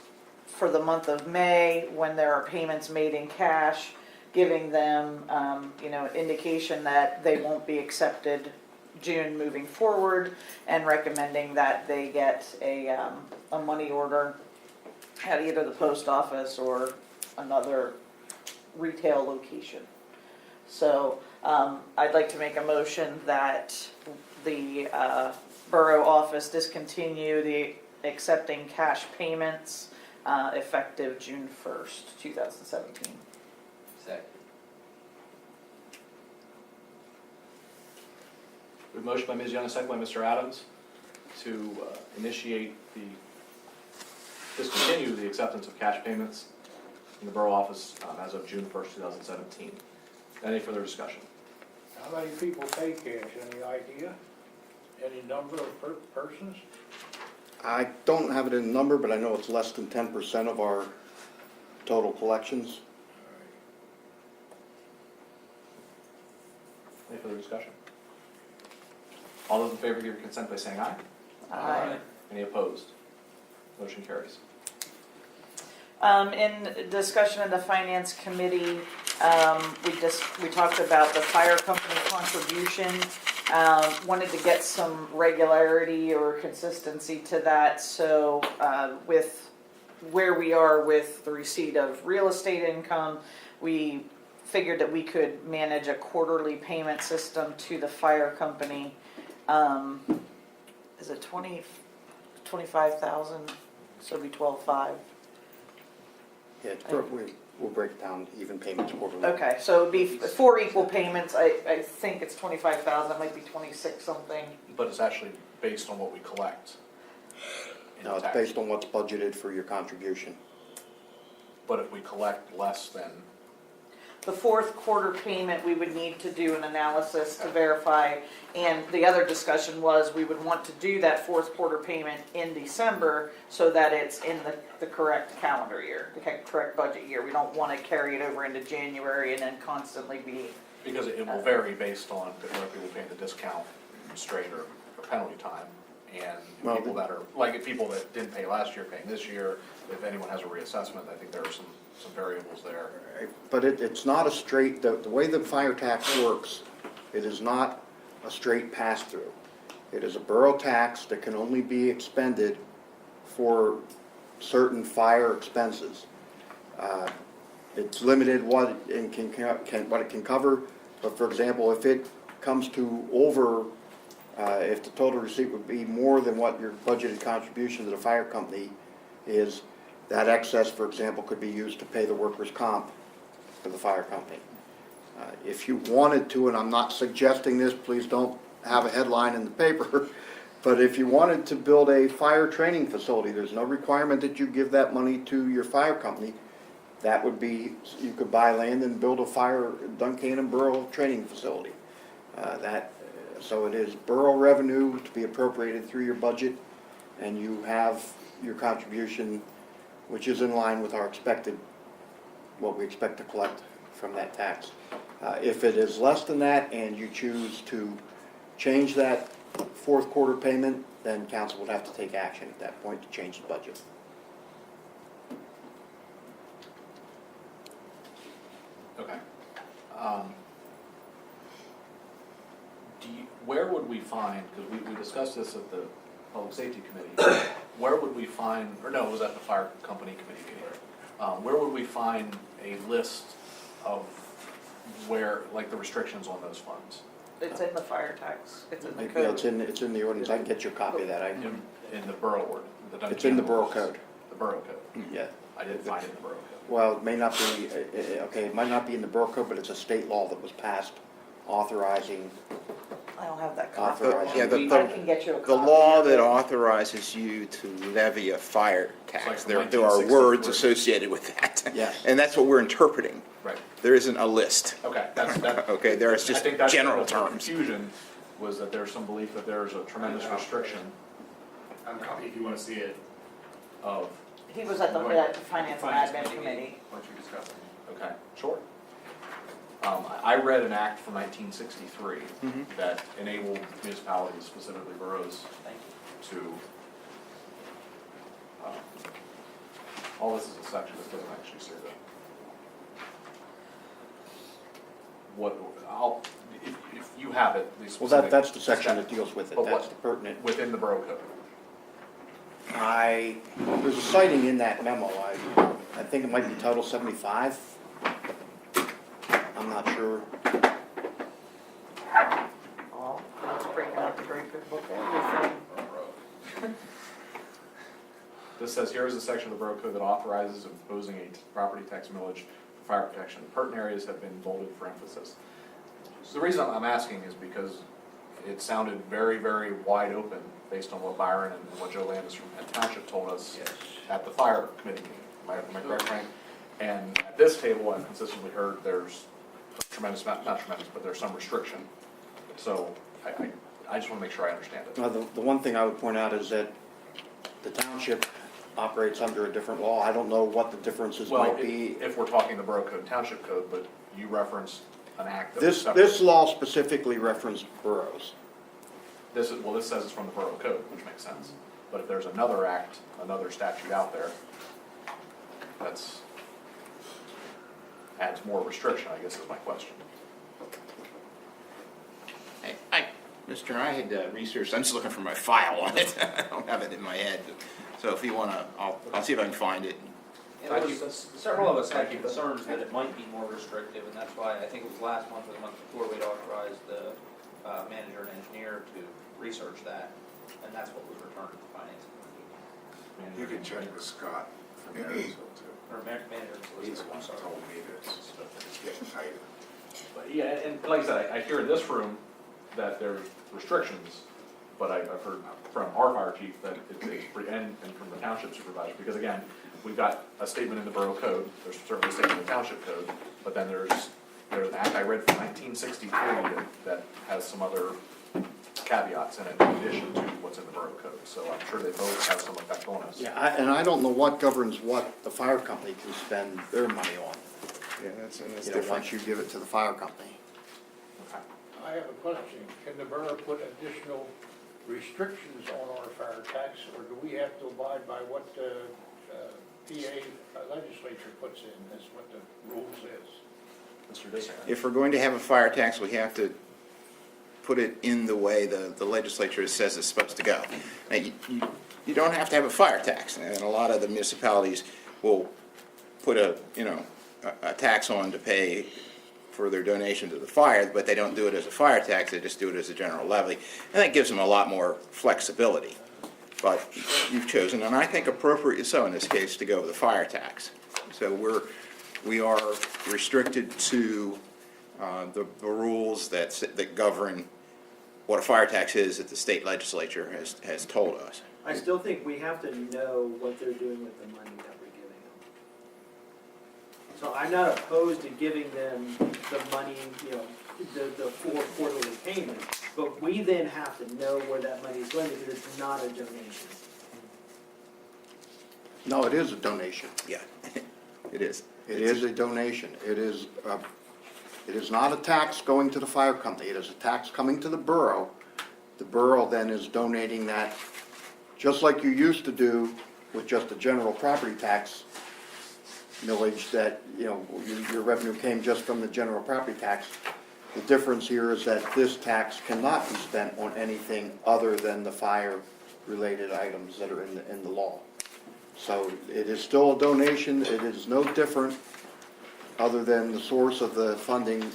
for the month of May, when there are payments made in cash, giving them indication that they won't be accepted June moving forward, and recommending that they get a money order at either the post office or another retail location. So I'd like to make a motion that the borough office discontinue the accepting cash payments effective June 1st, 2017. Second. We have a motion by Ms. Young, a second by Mr. Adams to discontinue the acceptance of cash payments in the borough office as of June 1st, 2017. Any further discussion? How many people pay cash, any idea? Any number of persons? I don't have it in number, but I know it's less than 10% of our total collections. Any further discussion? All those in favor give your consent by saying aye. Aye. Any opposed? Motion carries. In discussion of the finance committee, we talked about the fire company contribution. Wanted to get some regularity or consistency to that. So with where we are with the receipt of real estate income, we figured that we could manage a quarterly payment system to the fire company. Is it 25,000? So it'd be 12,500. Yeah, we'll break down even payments quarterly. Okay, so it'd be 4 equal payments. I think it's 25,000. It might be 26 something. But it's actually based on what we collect. in No, it's tax. based on what's budgeted for your contribution. But if we collect less than, The fourth quarter payment, we would need to do an analysis to verify. And the other discussion was we would want to do that fourth quarter payment in December so that it's in the correct calendar year, the correct budget year. We don't want to carry it over into January and then constantly be. because it will vary based on whether people paying the discount straight or penalty time. And Well, people that are, like if people that didn't pay last year paying this year, if anyone has a reassessment, I think there are some variables there. But it's not a straight, the way the fire tax works, it is not a straight pass-through. It is a borough tax that can only be expended for certain fire expenses. It's limited what it can cover, but for example, if it comes to over, if the total receipt would be more than what your budgeted contribution to the fire company is, that excess, for example, could be used to pay the workers' comp for the fire company. If you wanted to, and I'm not suggesting this, please don't have a headline in the paper, but if you wanted to build a fire training facility, there's no requirement that you give that money to your fire company. That would be, you could buy land and build a fire Duncannon Borough training facility. So it is borough revenue to be appropriated through your budget, and you have your contribution, which is in line with our expected, what we expect to collect from that tax. If it is less than that and you choose to change that fourth quarter payment, then council would have to take action at that point to change the budget. Okay. Where would we find, because we discussed this at the Public Safety Committee, where would we find, or no, it was at the Fire Company Committee meeting, where would we find a list of where, like the restrictions on those funds? It's in the fire tax, it's in the Yeah, code. it's in the ordinance, I can get you a copy of that, In the borough ordinance? it's in the borough code, The borough code? yeah. I didn't find it in the borough code. Well, it may not be, okay, it might not be in the borough code, but it's a state law that was passed authorizing, I don't have that copy. authorizing. Yeah, I can get you a copy. The law of that it. authorizes you to levy a fire tax, like there from are words 1963. associated with that. Yes. And that's what we're interpreting. Right. There isn't a list. Okay, that. Okay, there is I just think that's general the terms. confusion was that there's some belief that there's a tremendous restriction I'm happy if you wanna see it. of, He was at the Finance and Admin Committee. Once you discuss it. okay, sure. I read an act from 1963 that enabled municipalities, specifically boroughs, to, all this is a section, this doesn't actually say that. What, if you have it, the Well, specific. that's the section that deals with it, But that's what- the pertinent. Within the borough code. There's a citing in that memo, I think it might be Title 75. I'm not sure. Oh, let's bring out the great big book, everything. This says, here is a section of the borough code that authorizes imposing a property tax millage for fire protection. Pertinent areas have been bolded for emphasis. So the reason I'm asking is because it sounded very, very wide open based on what Byron and what Joe Landis from Penn Township told us at the fire committee meeting. Am I correct, Frank? And at this table, I've consistently heard there's a tremendous, not tremendous, but there's some restriction. So I just want to make sure I understand it. The one thing I would point out is that the township operates under a different law. I don't know what the differences Well, might be. if we're talking the borough code, township code, but you referenced an act that was This, separate. this law specifically referenced boroughs. This is, well, this says it's from the borough code, which makes sense. But if there's another act, another statute out there, that's, adds more restriction, I guess is my question. Mr. I had researched, I'm just looking for my file on it. I don't have it in my head. So if you wanna, I'll see if I can find it. Yeah, there was several of us had concerns that it might be more restrictive, and that's why I think it was last month or the month before we'd authorized the manager and engineer to research that, and that's what was returned to the finance committee. You can check with Scott from Marysville too. Or manager and He's solicitor, the one I'm that sorry. told me that it's getting tighter. But yeah, and like I said, I hear in this room that there's restrictions, but I've heard from our fire chief that it's, and from the township supervisor, because again, we've got a statement in the borough code, there's certainly a statement in the township code, but then there's an act I read from 1963 that has some other caveats in it in addition to what's in the borough code, so I'm sure they both have some effect on us. Yeah, and I don't know what governs what the fire company can spend their money on, Yeah, that's once different. you give it to the fire company. Okay. I have a question. Can the borough put additional restrictions on our fire tax, or do we have to abide by what the PA legislature puts in, as what the rules is? Mr. Disson. If we're going to have a fire tax, we have to put it in the way the legislature says it's supposed to go. Now, you don't have to have a fire tax, and a lot of the municipalities will put a tax on to pay for their donation to the fire, but they don't do it as a fire tax, they just do it as a general levy, and that gives them a lot more flexibility. But you've chosen, and I think appropriately so in this case, to go with a fire tax. So we are restricted to the rules that govern what a fire tax is that the state legislature has told us. I still think we have to know what they're doing with the money that we're giving them. So I'm not opposed to giving them the money, the 4 quarterly payments, but we then have to know where that money is going because it's not a donation. No, it is a donation. Yeah, it is. It is a donation. It is not a tax going to the fire company. It is a tax coming to the borough. The borough then is donating that, just like you used to do with just a general property tax millage that, you know, your revenue came just from the general property tax. The difference here is that this tax cannot be spent on anything other than the fire-related items that are in the law. So it is still a donation. It is no different, other than the source of the funding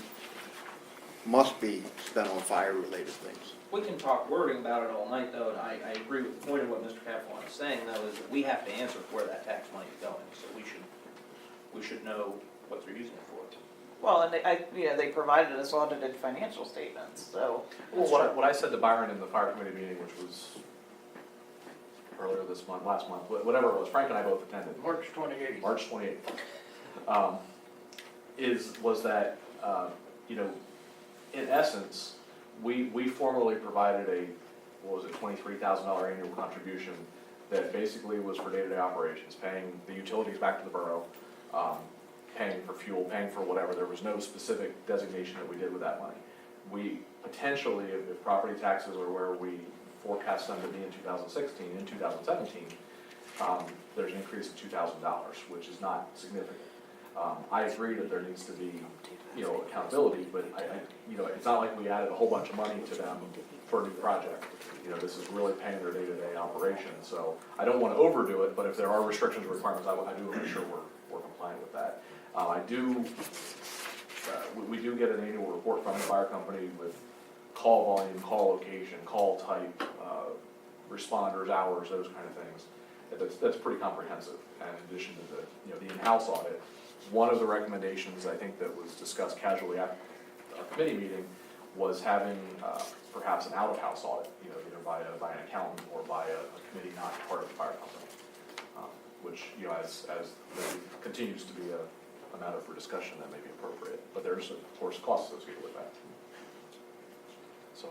must be spent on fire-related things. We can talk wording about it all night, though, and I agree with the point of what Mr. Capelon is saying, though, is that we have to answer for where that tax money is going, so we should know what they're using it for. Well, and they provided us audited financial statements, so. Well, what I said to Byron in the fire committee meeting, which was earlier this month, last month, whatever it was, Frank and I both attended. March 28th. March 28th. Was that, you know, in essence, we formally provided a, what was it, $23,000 annual contribution that basically was for day-to-day operations, paying the utilities back to the borough, paying for fuel, paying for whatever. There was no specific designation that we did with that money. We potentially, if property taxes are where we forecast them to be in 2016, in 2017, there's an increase of $2,000, which is not significant. I agree that there needs to be, you know, accountability, but you know, it's not like we added a whole bunch of money to them for a new project. You know, this is really paying their day-to-day operation. So I don't want to overdo it, but if there are restrictions or requirements, I do want to make sure we're compliant with that. We do get an annual report from the fire company with call volume, call location, call type, responders, hours, those kind of things. That's pretty comprehensive. And in addition to the in-house audit, one of the recommendations I think that was discussed casually at our committee meeting was having perhaps an out-of-house audit, you know, either by an accountant or by a committee not part of the fire company, which, you know, as continues to be a matter for discussion, that may be appropriate. But there's, of course, costs associated with that. So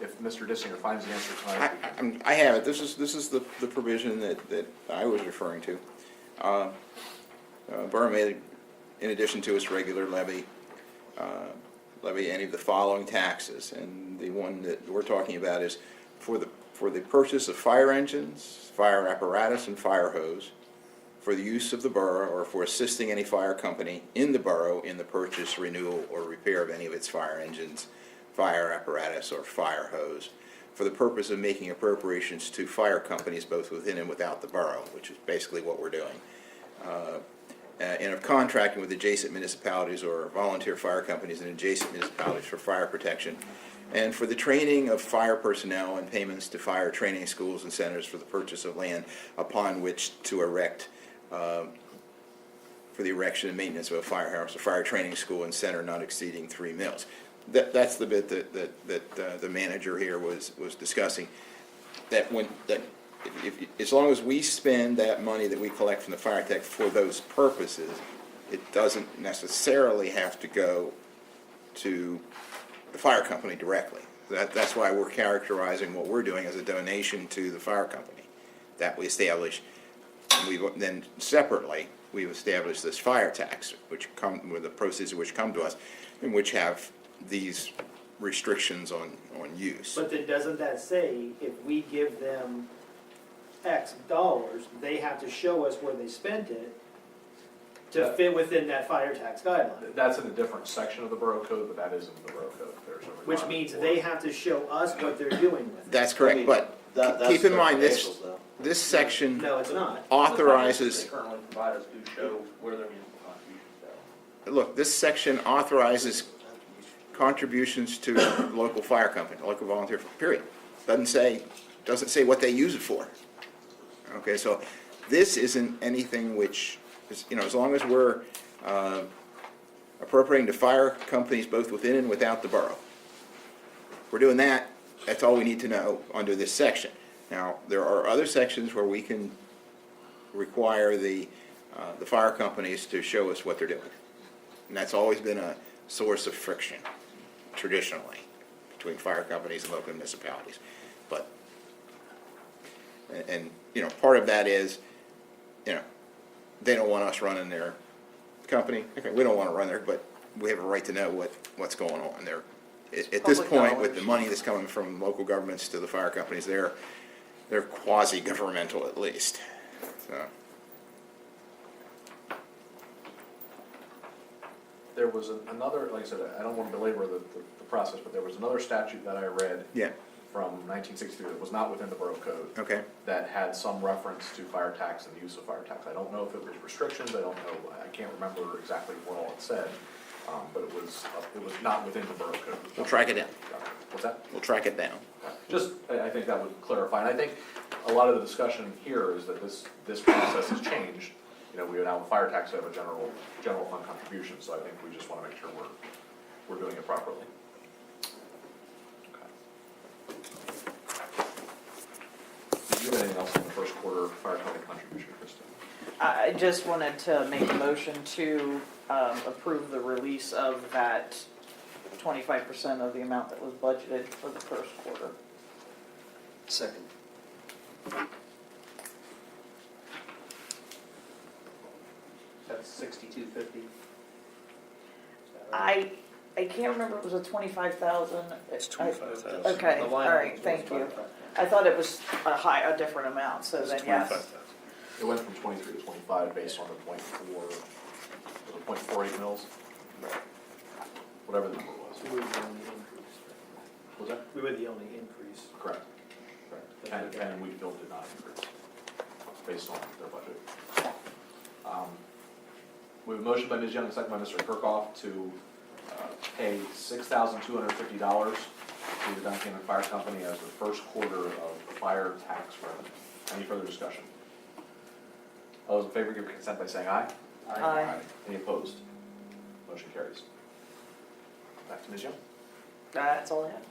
if Mr. Dissinger finds the answer tonight. I have it. This is the provision that I was referring to. Borough may, in addition to its regular levy any of the following taxes, and the one that we're talking about is for the purchase of fire engines, fire apparatus, and fire hose, for the use of the borough, or for assisting any fire company in the borough in the purchase, renewal, or repair of any of its fire engines, fire apparatus, or fire hose, for the purpose of making appropriations to fire companies both within and without the borough, which is basically what we're doing. And of contracting with adjacent municipalities or volunteer fire companies in adjacent municipalities for fire protection, and for the training of fire personnel and payments to fire training schools and centers for the purchase of land upon which to erect, for the erection and maintenance of a firehouse, a fire training school and center not exceeding 3 mills. That's the bit that the manager here was discussing. As long as we spend that money that we collect from the fire tech for those purposes, it doesn't necessarily have to go to the fire company directly. That's why we're characterizing what we're doing as a donation to the fire company that we establish. And then separately, we've established this fire tax, which come with the proceeds of which come to us, and which have these restrictions on use. But then doesn't that say if we give them X dollars, they have to show us where they spent it to fit within that fire tax guideline? That's in a different section of the borough code, but that is in the borough code. There's a Which requirement means for they it. have to show us what they're doing with it. That's correct, but keep in mind, this section No, it's not. authorizes, They currently provide us do show where their municipal contributions go. look, this section authorizes contributions to the local fire company, local volunteer, period. Doesn't say what they use it for. Okay, so this isn't anything which, you know, as long as we're appropriating to fire companies both within and without the borough. If we're doing that, that's all we need to know under this section. Now, there are other sections where we can require the fire companies to show us what they're doing. And that's always been a source of friction, traditionally, between fire companies and local municipalities. But And, you know, part of that is, you know, they don't want us running their company. Okay, we don't want to run there, but we have a right to know what's going on there. At this public point, with knowledge. the money that's coming from local governments to the fire companies, they're quasi-governmental at least, so. There was another, like I said, I don't want to belabor the process, but there was another statute that I read Yeah, from 1963 that was not within the borough code. okay. That had some reference to fire tax and the use of fire tax. I don't know if it was restrictions, I don't know, I can't remember exactly what all it said, but it was not within the borough code. We'll track it down. What's that? We'll track it down. Just, I think that would clarify, and I think a lot of the discussion here is that this process has changed. You know, we would have a fire tax, we have a general fund contribution, so I think we just wanna make sure we're doing it properly. Did you have anything else in the first quarter fire company contribution, Kristen? I just wanted to make a motion to approve the release of that 25% of the amount that was budgeted for the first quarter. Second. That's 6250. I can't remember, it was a 25,000. It's 25,000. Okay, The all line right, was thank you. 25,000. I thought it was a different amount, so then yes. It went from 23 to 25 based on the .48 mils? Whatever the number was. We were the only increase. Was that? We were the only increase. Correct. Correct. And Wheatfield did not increase based on their budget. We have a motion by Ms. Young, and a second by Mr. Kirkhoff to pay $6,250 to the Duncannon Fire Company as the first quarter of fire tax revenue. Any further discussion? All those in favor give consent by saying aye. Aye. Any opposed? Motion carries. Back to Ms. Young. That's all I have.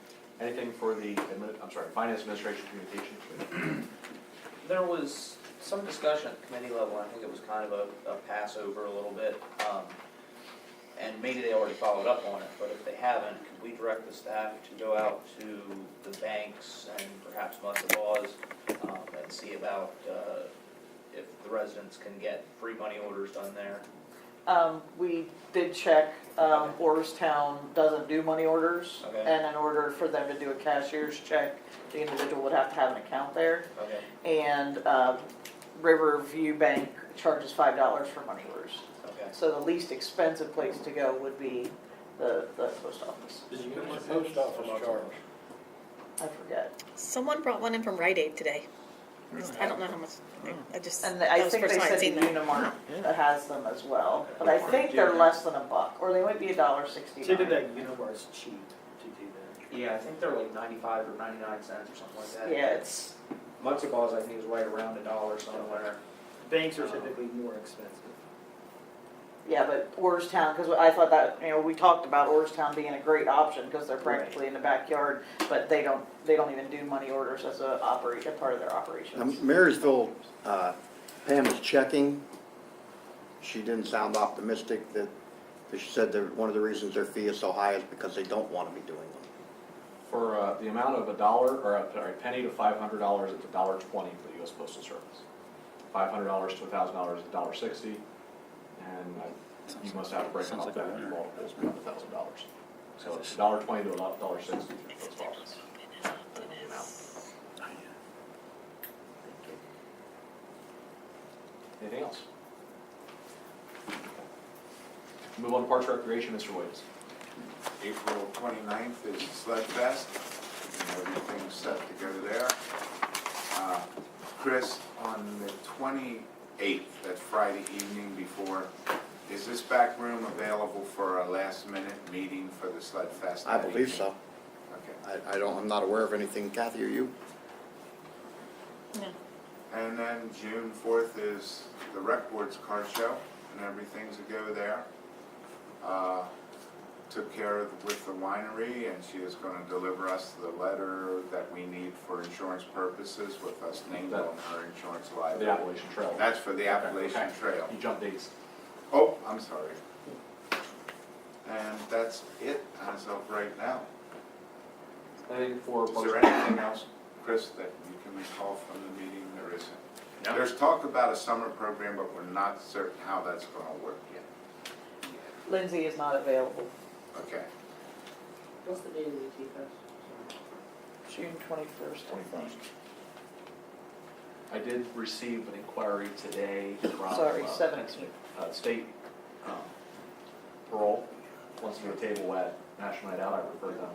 Anything for the, Finance Administration Communication Committee? There was some discussion at committee level, I think it was kind of a passover a little bit. And maybe they already followed up on it, but if they haven't, could we direct the staff to go out to the banks and perhaps Muscle and see about if the residents can get free money orders done there? We did check, Orrstown doesn't do money orders. Okay. And in order for them to do a cashier's check, the individual would have to have an account there. Okay, And Riverview Bank charges $5 for money orders. okay. So the least expensive place to go would be the post office. Did you What's get the post office charge? I forget. Someone brought one in from Rite Aid today. I don't know how much, I just, And that I was the think first they time I'd said seen the that. Unimart that has them as well. But I think they're less than $1, or they might be $1.69. So that Unimar's cheap to do that. Yeah, I think they're like 95 or 99 cents or something like that. Yeah, it's, Muscle I think is right around $1 somewhere. Banks are typically more expensive. yeah, but Orrstown, because I thought that, we talked about Orrstown being a great option because they're practically in the backyard, but they don't even do money orders as a part of their operations. Marysville, Pam is checking. She didn't sound optimistic that, she said that one of the reasons their fee is so high is because they don't want to be doing them. For the amount of a penny to $500, it's $1.20 for the U.S. Postal Service. $500 to $1,000 is $1.60, and you must have a breakout of that in multiples beyond $1,000. So it's $1.20 to $1.60 through the post office. Anything else? Move on to Parks and Recreation, Mr. Williams. April 29th is Sled Fest, and everything's set to go there. Chris, on the 28th, that Friday evening before, is this back room available for a last-minute meeting for the Sled Fest? I that believe evening? so. Okay. I'm not aware of anything. Kathy, are you? No. And then June 4th is the Rec Board's car show, and everything's a go there. Took care of with the winery, and she is going to deliver us the letter that we need for insurance purposes with us named on her insurance The liability. Appalachian Trail. That's for the Appalachian Okay. Trail. You jumped dates. Oh, I'm sorry. And that's it as of right now. Anything for Is Parks there and anything else, Chris, that you can recall from the meeting Ferguson. There's talk about a summer program, but we're not certain how that's gonna work yet. Lindsay is not available. Okay. What's the date of the TFS? June 21st, I think. I did receive an inquiry today from. Sorry, 17th. State parole, wants to do a table at National Night Out, I referred them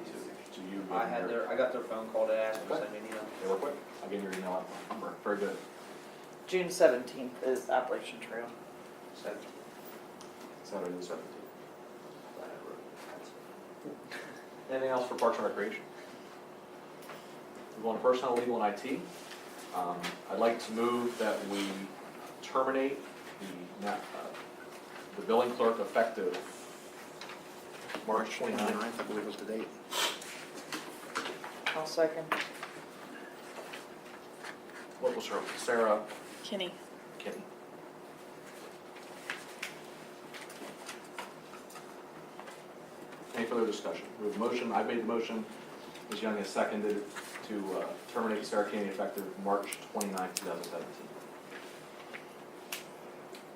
to you. I got their phone call to ask them to send me an email. They were quick, I'll give you your email number, very good. June 17th is Operation Trail. Saturday the 17th. Anything else for Parks and Recreation? Move on to personnel, legal, and IT. I'd like to move that we terminate the billing clerk effective March 29th. I believe was the date. I'll second. What was her, Sarah Kinney. Kinney? Any further discussion? We have a motion, I made the motion, Ms. Young has seconded to terminate Sarah Kinney effective March 29th, 2017.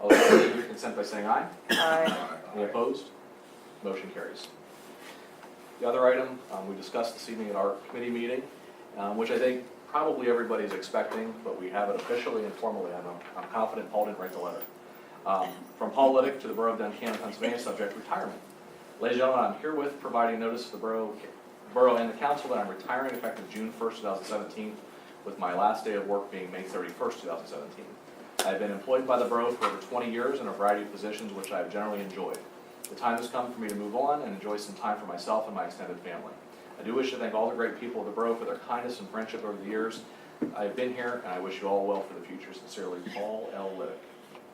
All those in favor, consent by saying aye. Aye. Any opposed? Motion carries. The other item we discussed this evening at our committee meeting, which I think probably everybody's expecting, but we have it officially and formally. I'm confident Paul didn't write the letter. From Paul Liddick to the Borough of Duncannon, Pennsylvania, subject retirement. Ladies and gentlemen, I'm herewith providing notice to the Borough and the Council that I'm retiring effective June 1st, 2017, with my last day of work being May 31st, 2017. I have been employed by the Borough for over 20 years in a variety of positions which I have generally enjoyed. The time has come for me to move on and enjoy some time for myself and my extended family. I do wish to thank all the great people of the Borough for their kindness and friendship over the years. I have been here, and I wish you all well for the future. Sincerely, Paul L. Liddick.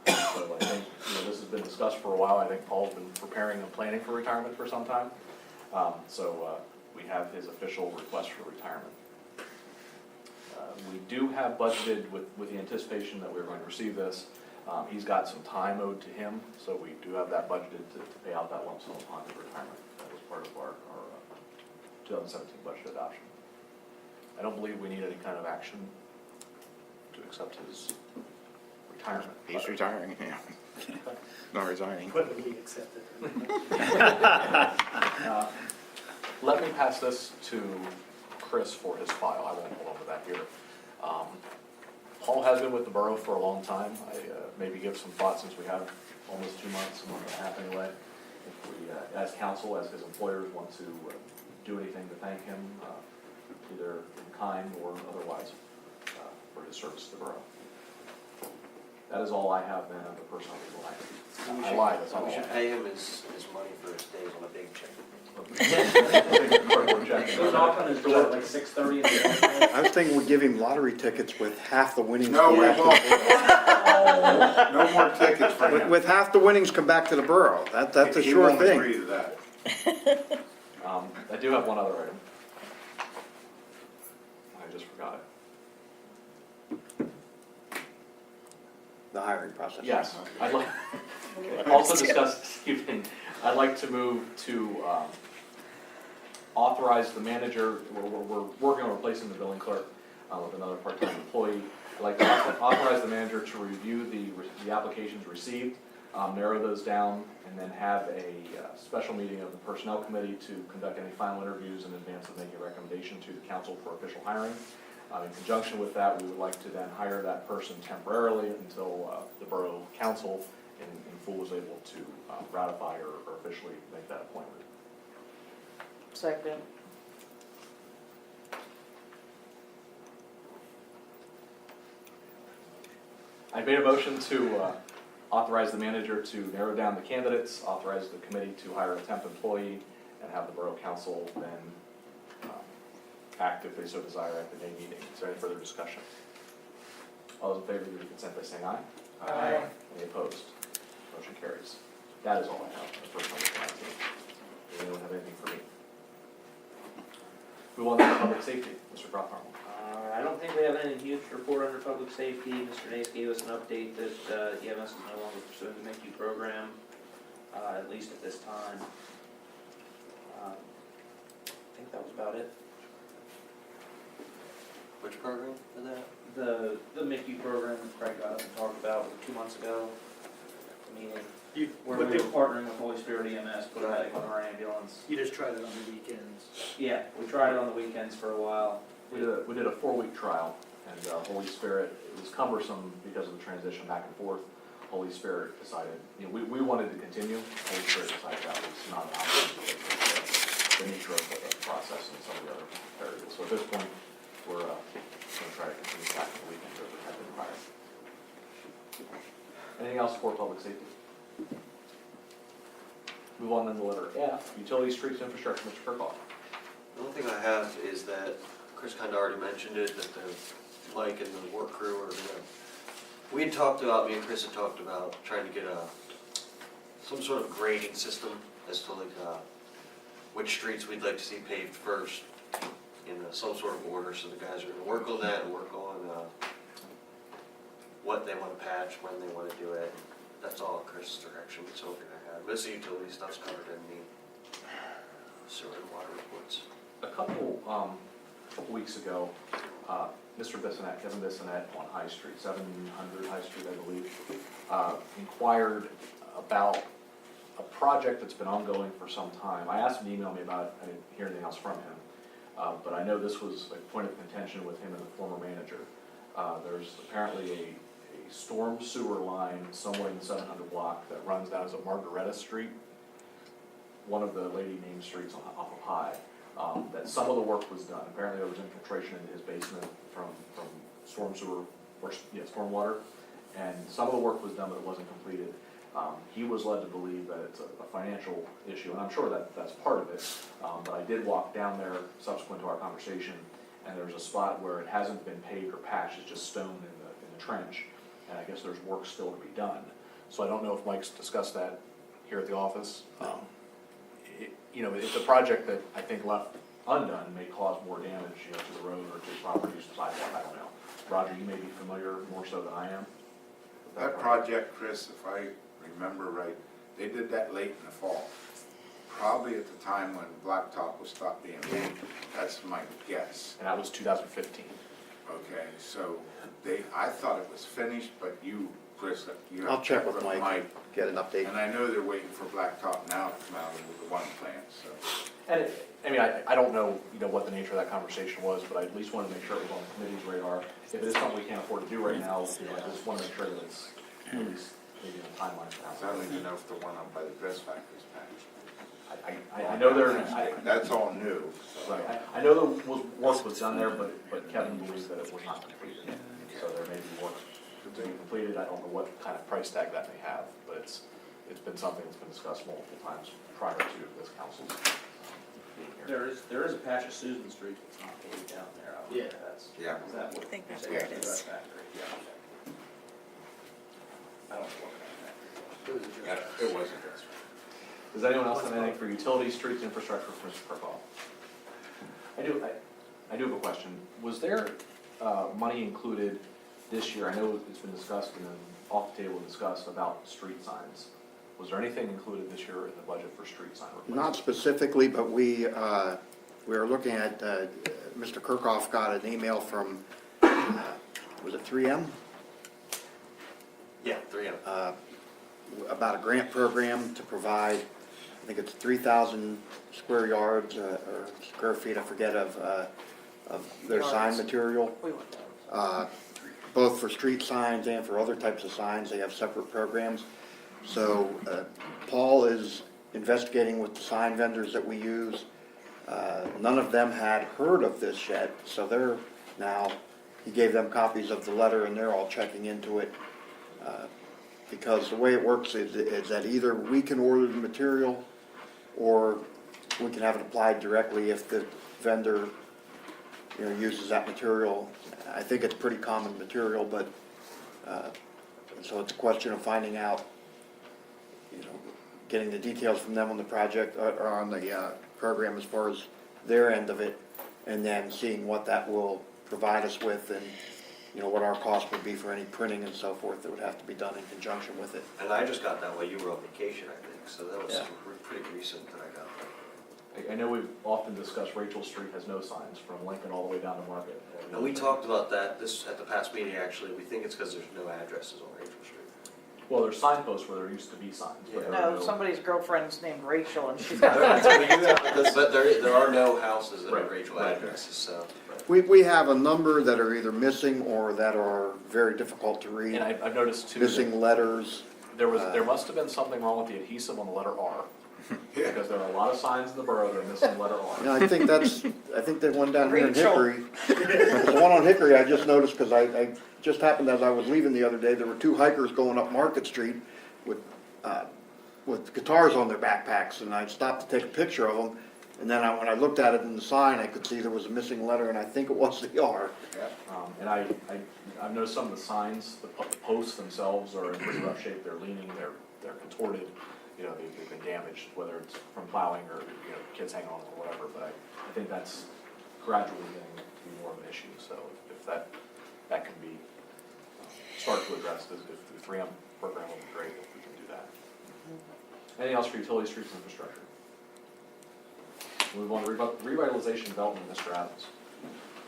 So I think this has been discussed for a while. I think Paul's been preparing and planning for retirement for some time. We have his official request for retirement. We do have budgeted with the anticipation that we're going to receive this. He's got some time owed to him, so we do have that budgeted to pay out that lump sum upon his retirement. That was part of our 2017 budget adoption. I don't believe we need any kind of action to accept his retirement. He's retiring, yeah. Not resigning. Whether we accept it. Let me pass this to Chris for his file. I won't hold on to that here. Paul has been with the borough for a long time. I maybe give some thought, since we have almost 2 months, a month and a half anyway. If we, as council, as his employers, want to do anything to thank him, either in kind or otherwise, for his service to the borough. That is all I have then on the personal legal items. I lied, that's all I We should have. pay him his money for his days on a big check. He goes off on his door at like 6:30 in the morning. I was thinking we'd give him lottery tickets with half the winnings. No, come we back to won't. the- No more tickets for him. With half the winnings come back to the borough. That's a He sure won't thing. agree to that. I do have one other item. I just forgot it. The hiring process. Yes, I'd like, also discussed this evening, I'd like to move to authorize the manager, we're working on replacing the billing clerk with another part-time employee. I'd like to authorize the manager to review the applications received, narrow those down, and then have a special meeting of the personnel committee to conduct any final interviews in advance of making a recommendation to the council for official hiring. In conjunction with that, we would like to then hire that person temporarily until the borough council in full is able to ratify or officially make that appointment. Second. I made a motion to authorize the manager to narrow down the candidates, authorize the committee to hire a temp employee, and have the borough council then act if they so desire at the May meeting. Is there any further discussion? All those in favor, give your consent by saying aye. Aye. Any opposed? Motion carries. That is all I have for the first one. Does anyone have anything for me? Move on to public safety, Mr. Crawford. I don't think we have anything huge to report under public safety. Mr. Nace gave us an update that EMS is no longer pursuing the MICU program, at least at this time. I think that was about it. Which program is that? The Mickey program that Craig got up and talked about 2 months ago, meaning, where we were partnering with Holy Spirit EMS, put a medic on our ambulance. You just tried it on the weekends. Yeah, we tried it on the weekends for a while. We did a 4-week trial, and Holy Spirit, it was cumbersome because of the transition back and forth. Holy Spirit decided, we wanted to continue, Holy Spirit decided that was not an option because of the nature of the process and some of the other areas. So at this point, we're going to try to continue back in the weekend as we have been prior. Anything else for public safety? Move on then to letter F, utilities, streets, infrastructure, Mr. Kirkhoff. The only thing I have is that Chris kind of already mentioned it, that Mike and the work crew are gonna, we had talked about, me and Chris had talked about trying to get some sort of grading system as to like, which streets we'd like to see paved first in some sort of order, so the guys are gonna work on that and work on, what they wanna patch, when they wanna do it. That's all Chris' direction, so we're gonna have, most of the utility stuff's covered in the sewer and water reports. A couple weeks ago, Mr. Bissonette, Kevin Bissonette on High Street, 700 High Street, I believe, inquired about a project that's been ongoing for some time. I asked him to email me about it, I didn't hear anything else from him, but I know this was a point of contention with him and the former manager. There's apparently a storm sewer line somewhere in the 700 block that runs down as a Margaretta Street, one of the lady named streets off of High. That some of the work was done. Apparently there was infiltration into his basement from storm sewer, or storm water, and some of the work was done, but it wasn't completed. He was led to believe that it's a financial issue, and I'm sure that that's part of it. But I did walk down there subsequent to our conversation, and there's a spot where it hasn't been paved or patched, it's just stone in the trench, and I guess there's work still to be done. So I don't know if Mike's discussed that here at the office. It's a project that I think left undone may cause more damage, to the road or to properties, sidewalk, I don't know. Roger, you may be familiar more so than I am. with That project, Chris, if I remember right, they did that late in the fall. Probably at the time when blacktop was stopped being made. That's my guess. And that was 2015. Okay, so I thought it was finished, but you, Chris, you have I'll to check with Mike, get an update. And I know they're waiting for blacktop now to come out with the one plant, so. And I don't know, what the nature of that conversation was, but I at least wanted to make sure it was on the committee's radar. If it is something we can't afford to do right now, I just want to make sure that it's at least maybe in a timeline. I don't even know if the one up by the dress factory's patched. I know That's all new. So. right, I know the work was done there, but Kevin believes that it was not completed. So there may be work to be completed. I don't know what kind of price tag that may have, but it's been something that's been discussed multiple times prior to this council's being here. There is a patch of Susan Street that's not paved down there. I don't know if that's. Yeah. Is that what? I think that's is where that it the is. factory? Yeah. I don't know what kind of factory it was. Yeah, it was a dress factory. Does anyone else have anything for utilities, streets, infrastructure for Mr. Kirkhoff? I do have a question. Was there money included this year? I know it's been discussed and then off the table discussed about street signs. Was there anything included this year in the budget for street sign replacement? Not specifically, but we were looking at, Mr. Kirkhoff got an email from, was it 3M? Yeah, 3M. About a grant program to provide, I think it's 3,000 square yards or square feet, I forget, of their sign material. We want those. Both for street signs and for other types of signs, they have separate programs. So Paul is investigating with the sign vendors that we use. None of them had heard of this yet, so they're now, he gave them copies of the letter and they're all checking into it. Because the way it works is that either we can order the material or we can have it applied directly if the vendor, uses that material. I think it's pretty common material, but, so it's a question of finding out, getting the details from them on the project, or on the program as far as their end of it, and then seeing what that will provide us with, and, what our cost would be for any printing and so forth that would have to be done in conjunction with it. And I just got that while you were on vacation, I think, so that was Yeah. pretty recent that I got that. I know we've often discussed Rachel Street has no signs from Lincoln all the way down to Market. And we talked about that at the past meeting, actually. We think it's because there's no addresses on Rachel Street. Well, there's signposts where there used to be signs, but there are No, no. somebody's girlfriend's named Rachel and she's got. But there are no houses that are Right, Rachel right. addresses, so. We have a number that are either missing or that are very difficult to read. And I've noticed too. Missing letters. There must have been something wrong with the adhesive on the letter R. Because there are a lot of signs in the borough that are missing the letter R. Yeah, I think the one down here in Rachel. Hickory. The one on Hickory I just noticed, because I just happened as I was leaving the other day, there were two hikers going up Market Street with guitars on their backpacks, and I stopped to take a picture of them. And then when I looked at it in the sign, I could see there was a missing letter, and I think it was the R. And I've noticed some of the signs, the posts themselves are in pretty rough shape, they're leaning, they're contorted, you know, they've been damaged, whether it's from plowing or, you know, kids hanging on or whatever, but I think that's gradually getting to be more of an issue, so if that can be started to address, if the 3M program would be great if we can do that. Anything else for utility, streets, and infrastructure? Move on to revitalization development, Mr. Adams.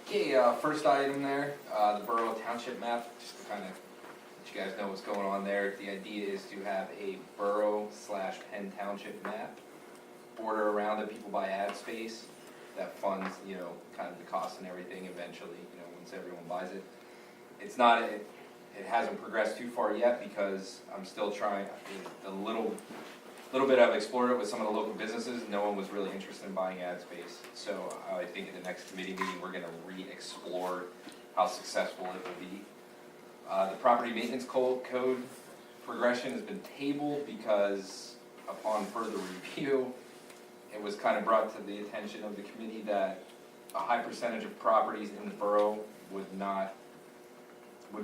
Okay, first item there, the borough township map, just to kind of let you guys know what's going on there. The idea is to have a borough/Penn Township map, border around it, people buy ad space, that funds, you know, kind of the cost and everything eventually, you know, once everyone buys it. It's not, it hasn't progressed too far yet because I'm still trying, a little bit I've explored it with some of the local businesses, no one was really interested in buying ad space. So I think in the next committee meeting, we're gonna re-explore how successful it will be. The property maintenance code progression has been tabled because upon further review, it was kind of brought to the attention of the committee that a high percentage of properties in the borough would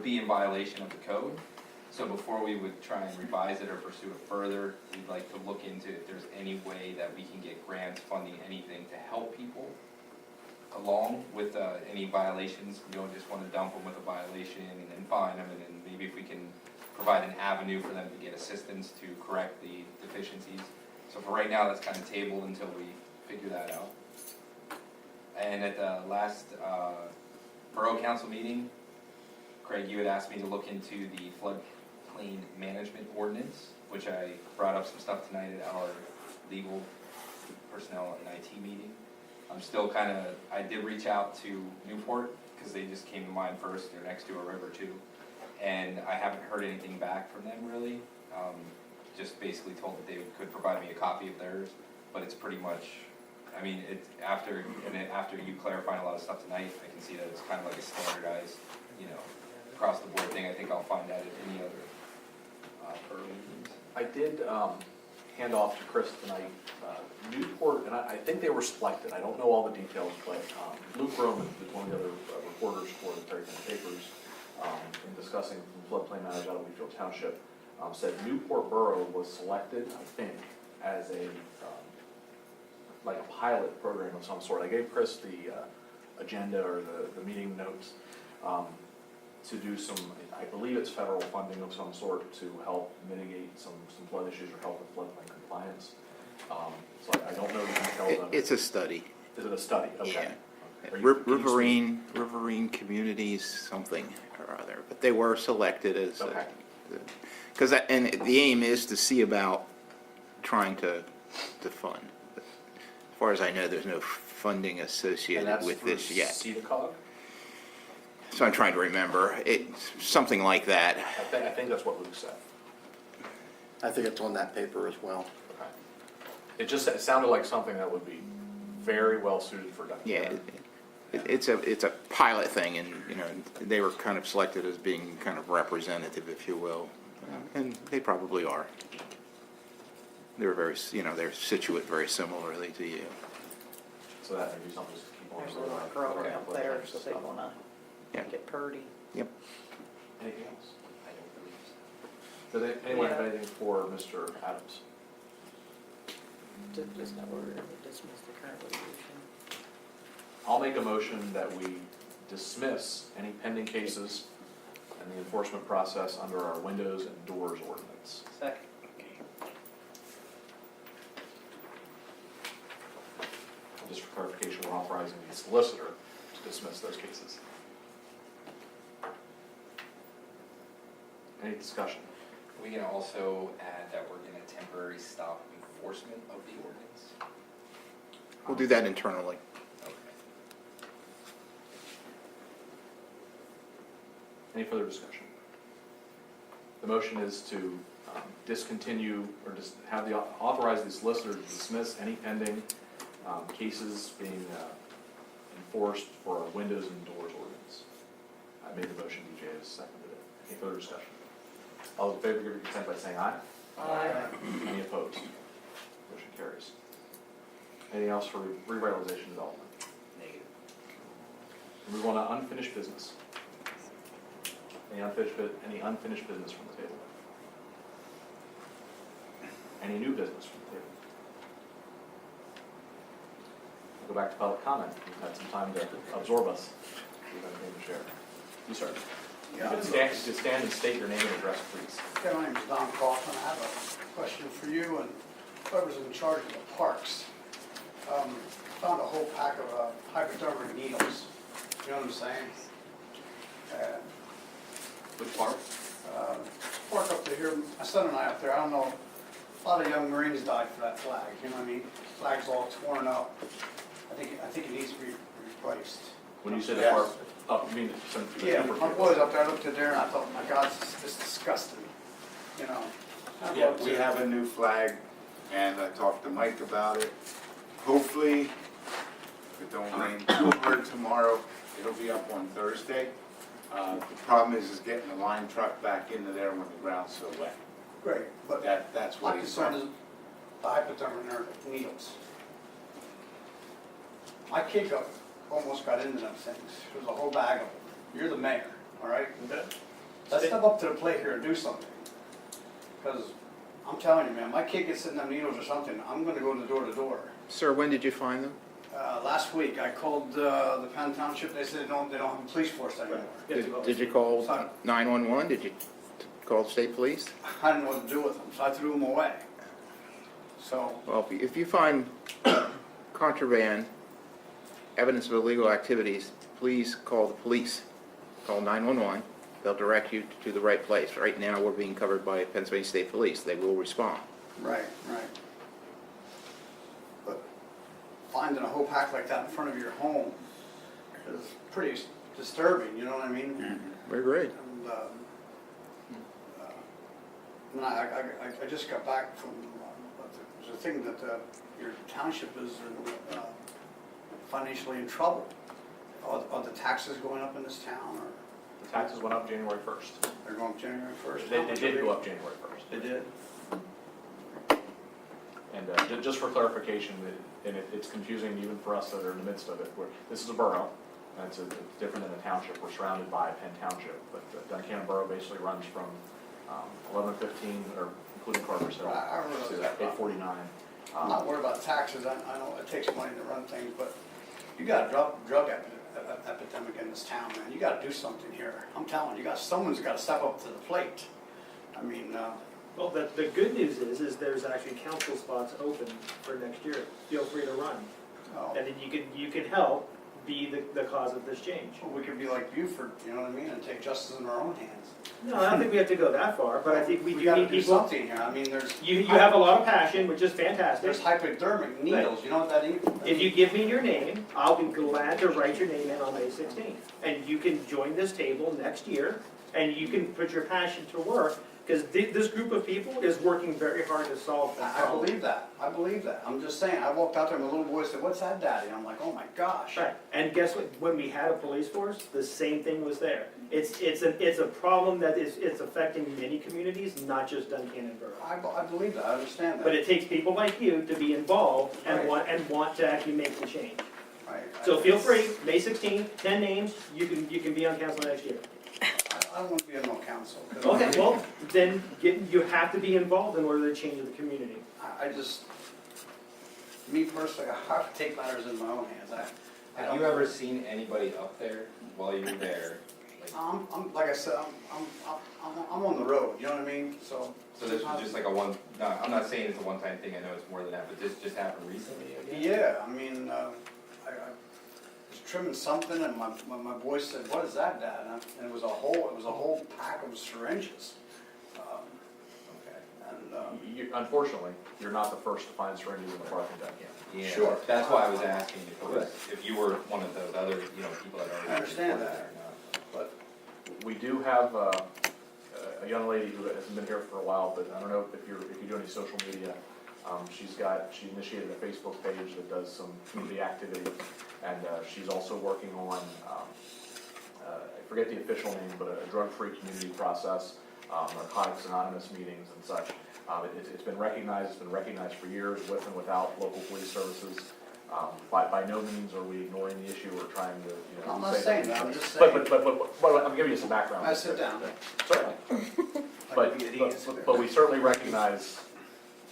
be in violation of the code. So before we would try and revise it or pursue it further, we'd like to look into if there's any way that we can get grants, funding, anything to help people along with any violations. We don't just want to dump them with a violation and then fine them, and then maybe if we can provide an avenue for them to get assistance to correct the deficiencies. So for right now, that's kind of tabled until we figure that out. And at the last Borough Council meeting, Craig, you had asked me to look into the floodplain management ordinance, which I brought up some stuff tonight at our legal personnel and IT meeting. I'm still I did reach out to Newport, because they just came to mind first, they're next to a river too. And I haven't heard anything back from them really. Just basically told that they could provide me a copy of theirs, but it's pretty much, I mean, after you clarifying a lot of stuff tonight, I can see that it's kind of like a standardized, you know, across the board thing. I think I'll find that at any other borough meetings. I did hand off to Chris tonight, Newport, and I think they were selected. I don't know all the details, but Luke Roman, who's one of the other reporters for the Perry County Papers, in discussing floodplain matters out of Wheatfield Township, said Newport Borough was selected, I think, as like a pilot program of some sort. I gave Chris the agenda or the meeting notes to do some, I believe it's federal funding of some sort to help mitigate some flood issues or help with floodplain compliance. So I don't know the details of it. It's a study. Is it a study? Okay. Yeah. Are you- can you speak? Riverine Communities, something or other, but they were selected as, Okay. because, and the aim is to see about trying to fund. But as far as I know, there's no funding And associated that's with through this yet. CEDACOG? So I'm trying to remember, something like that. I think that's what Luke said. I think it's on that paper as well. Okay. It sounded like something that would be very well suited for Duncannon. Yeah, it's a pilot thing, and, you know, they were kind of selected as being kind of representative, if you will, and they probably are. They're very, you know, they're situate very similarly to you. So that may be something just to keep on. There's a little program up there, so they wanna Yeah. make it purdy. Yep. Anything else? I don't believe so. Does anyone have anything for Mr. Adams? Just not order to dismiss the current litigation. I'll make a motion that we dismiss any pending cases and the enforcement process under our windows and doors ordinance. Second. just for clarification, we're authorizing the solicitor to dismiss those cases. Any discussion? We can also add that we're gonna temporarily stop enforcement of the ordinance. We'll do that internally. Okay. Any further discussion? The motion is to discontinue, or just have the, authorize the solicitor to dismiss any pending cases being enforced for our windows and doors ordinance. I made the motion, DJ has seconded it. Any further discussion? All those in favor, give your consent by saying aye. Aye. Any opposed? Motion carries. Anything else for revitalization development? Negative. Move on to unfinished business. Any unfinished business from the table? Any new business from the table? We'll go back to public comment. We've had some time to absorb us. We've got anything to share. You, sir. You can stand and state your name and address, please. Yeah, my name is Don Kaufman. I have a question for you and whoever's in charge of the parks. Found a whole pack of hypodermic needles. You know what I'm saying? Which park? Park up to here, my son and I up there, I don't know, a lot of young Marines died for that flag, you know what I mean? Flag's all torn up. I think it needs to be replaced. When you say the Yes. park, up, you mean some. Yeah, my boys up there, I looked at there and I thought, my God, this is disgusting, you know? I'd Yeah, love we to- have a new flag, and I talked to Mike about it. Hopefully, if it don't rain too hard tomorrow, it'll be up on Thursday. The problem is getting the line truck back into there when the ground's so wet. Great, but That's my what he's concern saying. is the hypodermic needles. My kid almost got into them things. There was a whole bag of them. You're the mayor, all right? Let's step up to the plate here and do something. Because I'm telling you, man, my kid gets in them needles or something, I'm gonna go door to door. Sir, when did you find them? Last week, I called the Penn Township, they said they don't have a police force anymore. Did you call 911? Did you call state police? I didn't know what to do with them, so I threw them away. So, Well, if you find contraband, evidence of illegal activities, please call the police. Call 911. They'll direct you to the right place. Right now, we're being covered by Pennsylvania State Police. They will respond. right. But finding a whole pack like that in front of your home is pretty disturbing, you know what I mean? Very great. And I just got back from, there's a thing that your township is financially in trouble. Are the taxes going up in this town, or The taxes went up January 1st. they're going up January 1st? They did go up January 1st. They did? And just for clarification, and it's confusing even for us that are in the midst of it, this is a borough, and it's different than a township. We're surrounded by Penn Township, but Duncannon Borough basically runs from 1115, or including Carter's Hill, I realize to that. 849. I'm not worried about taxes, I know it takes money to run things, but you got a drug epidemic in this town, man. You gotta do something here. I'm telling you, someone's gotta step up to the plate. I mean, Well, the good news is there's actually council spots open for next year. Feel free to run. oh, And then you can help be the cause of this change. we could be like Buford, you know what I mean, and take justice in our own hands. No, I don't think we have to go that far, but I think we do gotta need do people. something here. I mean, You have a lot of passion, which is fantastic. there's hypodermic needles, you know what that is? If you give me your name, I'll be glad to write your name in on May 16th. And you can join this table next year, and you can put your passion to work, because this group of people is working very hard to solve that I problem. believe that. I'm just saying, I walked out there, my little boy said, "What's that, Daddy?" I'm like, "Oh my gosh." Right, and guess what, when we had a police force, the same thing was there. It's a problem that it's affecting many communities, not just Duncannon Borough. I believe that, I understand that. But it takes people like you to be involved and Right. want to actually make the change. Right. So feel free, May 16th, 10 names, you can be on council next year. I don't want to be in no council. 'cause Okay, well, then you have to be involved in order to change the community. I just, me personally, I have to take matters in my own hands. I Have don't- you ever seen anybody up there while you were there, like like I said, I'm on the road, you know what I mean, so. So this was just like a one, no, I'm not saying it's a one-time thing, I know it's more than that, but this just happened recently, I guess? Yeah, I mean, I was trimming something and my boy said, "What is that, Dad?" And it was a whole pack of syringes. And, Unfortunately, you're not the first to find syringes in the parking deck. Yeah, Sure. that's why I was asking if you were one of those other, people that already. I understand reported that. it or not. But we do have a young lady who hasn't been here for a while, but I don't know if you do any social media. She initiated a Facebook page that does some community activity, and she's also working on, I forget the official name, but a drug-free community process, Narcotics Anonymous meetings and such. It's been recognized for years with and without local police services. By no means are we ignoring the issue or trying to, I'm not saying that, I'm just But saying. I'm giving you some background. I sit down. Certainly. But we certainly recognize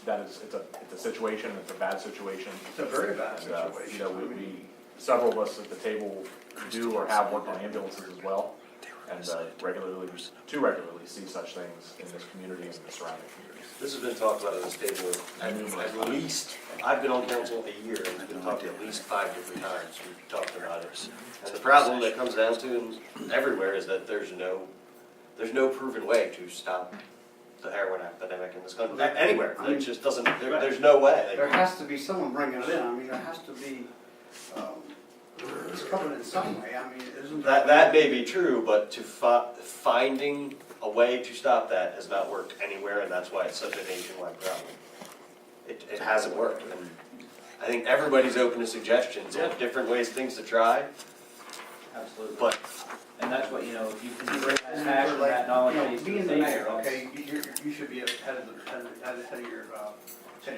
that it's a situation, it's a bad situation. It's a very bad And, situation. several of us at the table do or have worked on ambulances as well, and regularly see such things in this community and the surrounding communities. This has been talked about at this table at least, I've been on council a year, and it's been talked at least 5 different times, we've talked about it. And the problem that comes down to everywhere is that there's no proven way to stop the heroin epidemic in this country, anywhere, it just doesn't, there's no way. There has to be someone bringing it in, I mean, there has to be, it's covered in some way, I mean, isn't there? That may be true, but finding a way to stop that has not worked anywhere, and that's why it's such a nationwide problem. It hasn't worked, and I think everybody's open to suggestions of different ways, things to try, Absolutely. but And that's what, if you can bring that passion, that knowledge base to the Being the table, mayor, that's- okay, you should be head of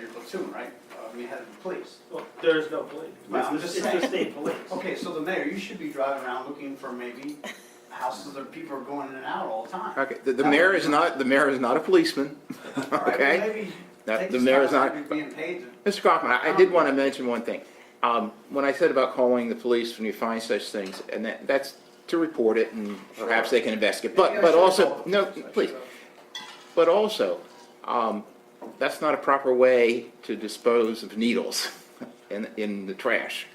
your platoon, right? I mean, head of the police. Well, there's no police. Well, I'm just saying. It's the state police. Okay, so the mayor, you should be driving around looking for maybe houses that people are going in and out all the time. Okay, the mayor is not a policeman, All right, well, okay? maybe That- take the this mayor is time not- being paid Mr. Kaufman, I did want to mention one thing. When I said about calling the police when you find such things, and that's to report it, and perhaps they can investigate, but also, no, please. But also, that's not a proper way to dispose of needles in the trash.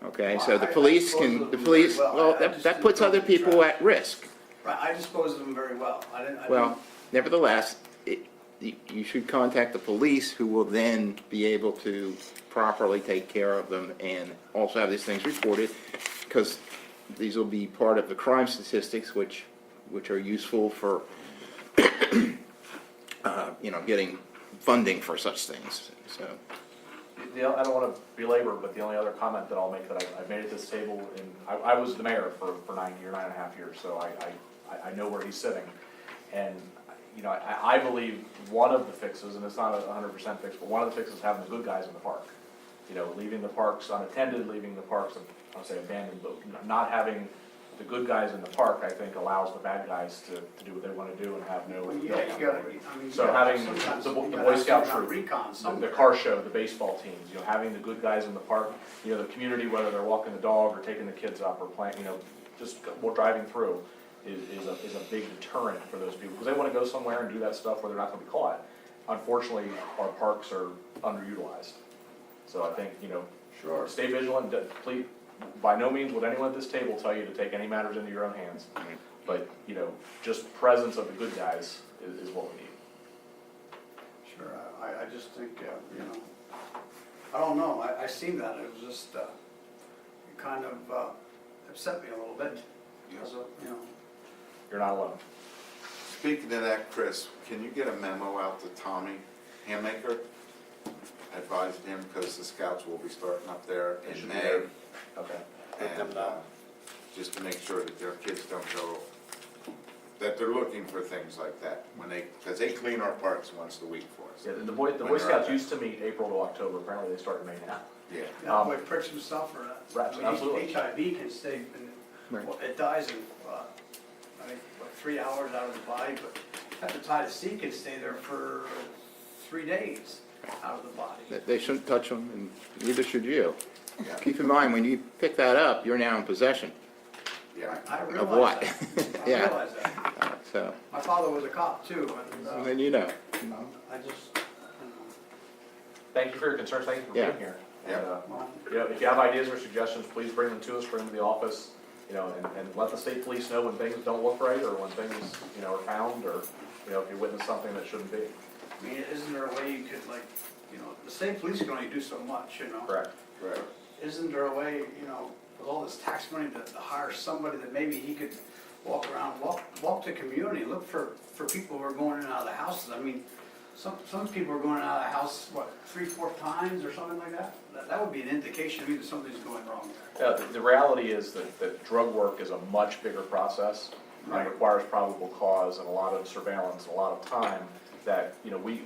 Okay, so the I police dispose can, of the them police, very well. well, I just that didn't puts throw other them in the people trash. at risk. Right, I dispose of them very well. I didn't. Well, nevertheless, you should contact the police, who will then be able to properly take care of them and also have these things reported, because these will be part of the crime statistics, which are useful for, getting funding for such things, so. I don't want to belabor, but the only other comment that I'll make that I've made at this table, and I was the mayor for 9 and a half years, so I know where he's sitting. And, I believe one of the fixes, and it's not 100% fix, but one of the fixes is having the good guys in the park. Leaving the parks unattended, leaving the parks, I'll say abandoned, but not having the good guys in the park, I think, allows the bad guys to do what they want to do and have no. Well, yeah, you gotta, I mean. So you gotta- having sometimes the you Boy gotta Scout have troop, recon the somewhere. car show, the baseball teams, having the good guys in the park, the community, whether they're walking the dog or taking the kids up or playing, just driving through is a big deterrent for those people, because they want to go somewhere and do that stuff where they're not going to be caught. Unfortunately, our parks are underutilized. So I think, Sure. stay vigilant, please, by no means would anyone at this table tell you to take any matters into your own hands. But, just presence of the good guys is what we need. Sure, I just think, I don't know, I seen that, it was just, it kind of upset me a little bit, because of, You're not alone. Speaking of that, Chris, can you get a memo out to Tommy Hammaker? Advised him, because the scouts will be starting up there They should in be May. there. Okay. And just to make sure that their kids don't go, that they're looking for things like that because they clean our parks once a week for us. Yeah, the Boy Scouts used to meet April to October, apparently they start in May now. Yeah. that boy pricks himself for that. Right, I mean, absolutely. HIV can stay, well, it dies in, I think, 3 hours out of the body, but hepatitis C can stay there for 3 days out of the body. They shouldn't touch them, and neither should you. Keep in mind, when you pick that up, you're now in possession. Yeah. I Of realize what? that. I Yeah. realize that. So, My father was a cop too, and, then you know. I just, Thank you for your concerns, thank you for Yeah. being here. Yeah. And, well, you know, if you have ideas or suggestions, please bring them to us, bring them to the office, you know, and let the state police know when things don't look right, or when things, you know, are found, or, you know, if you witness something that shouldn't be. I mean, isn't there a way you could like, you know, the state police can only do so much, you know? Correct. Right. Isn't there a way, you know, with all this tax money to hire somebody that maybe he could walk around, walk the community, look for people who are going in and out of the houses? I mean, some people are going out of the house, what, 3-4 times or something like that? That would be an indication to me that something's going wrong there. Yeah, the reality is that drug work is a much bigger process. Right. And requires probable cause and a lot of surveillance, and a lot of time that, you know, we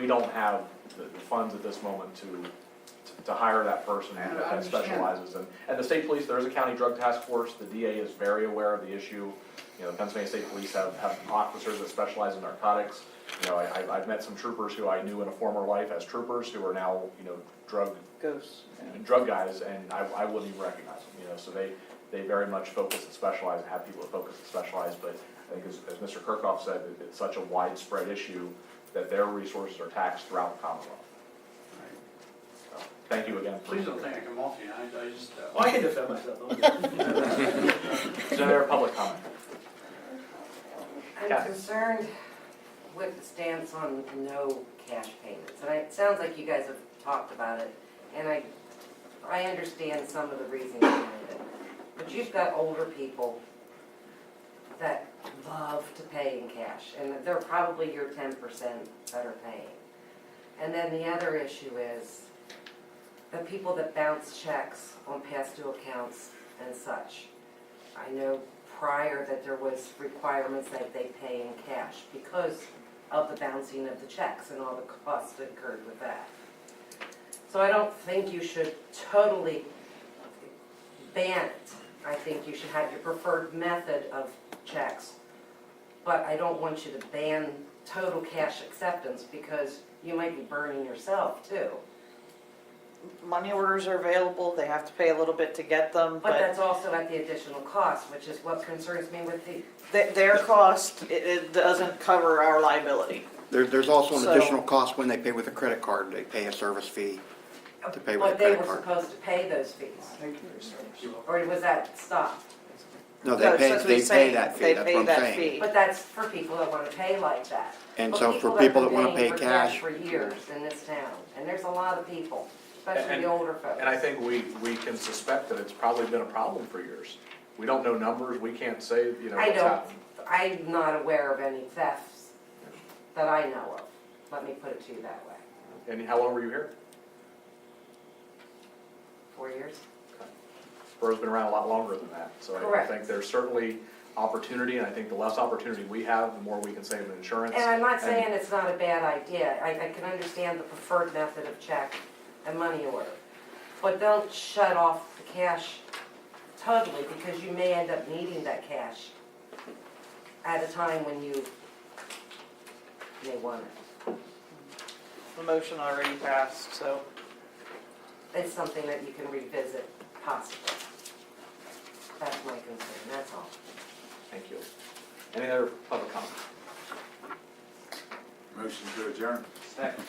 don't have the funds at this moment to hire that person I that understand. specializes. And the state police, there is a county drug task force, the DA is very aware of the issue. You know, the Pennsylvania State Police have officers that specialize in narcotics. You know, I've met some troopers who I knew in a former life as troopers who are now, you know, drug guys, and I wouldn't even recognize them, you know, so they very much focus and specialize, and have people that focus and specialize, but I think as Mr. Kirkhoff said, it's such a widespread issue that their resources are taxed throughout the Commonwealth. So, thank you again. Please don't think I come off you, I just, Well, I can defend myself. Is there public comment? I'm Kathy. concerned with the stance on no cash payments. And it sounds like you guys have talked about it, and I understand some of the reasoning behind it. But you've got older people that love to pay in cash, and they're probably your 10% that are paying. And then the other issue is the people that bounce checks on past due accounts and such. I know prior that there was requirements that they pay in cash because of the bouncing of the checks and all the costs that occurred with that. So I don't think you should totally ban it. I think you should have your preferred method of checks. But I don't want you to ban total cash acceptance because you might be burning yourself too. Money orders are available, they have to pay a little bit to get them, But but that's also at the additional cost, which is what concerns me with the, their cost, it doesn't cover our liability. There's also an So- additional cost when they pay with a credit card. They pay a service fee to pay with a but they credit were card. supposed to pay those fees. Or was that stopped? No, No, they it pay, says we they say pay that fee, they that's pay what I'm that saying. fee. But that's for people that want to pay like that. And But so for have people that been wanna paying pay for cash, For years in this town, and there's a lot of people, especially And- the older folks. And I think we can suspect that it's probably been a problem for years. We don't know numbers, we can't say, you know, I what's don't, happened. I'm not aware of any thefts that I know of. Let me put it to you that way. And how long were you here? 4 years? Borough's been around a lot longer than that, so I Correct. think there's certainly opportunity, and I think the less opportunity we have, the more we can save in insurance. And I'm not And- saying it's not a bad idea. I can understand the preferred method of check and money order. But don't shut off the cash totally because you may end up needing that cash at a time when you may want it. The motion already passed, so. It's something that you can revisit possibly. That's my concern, that's all. Thank you. Any other public comment? Motion to adjourn. Second.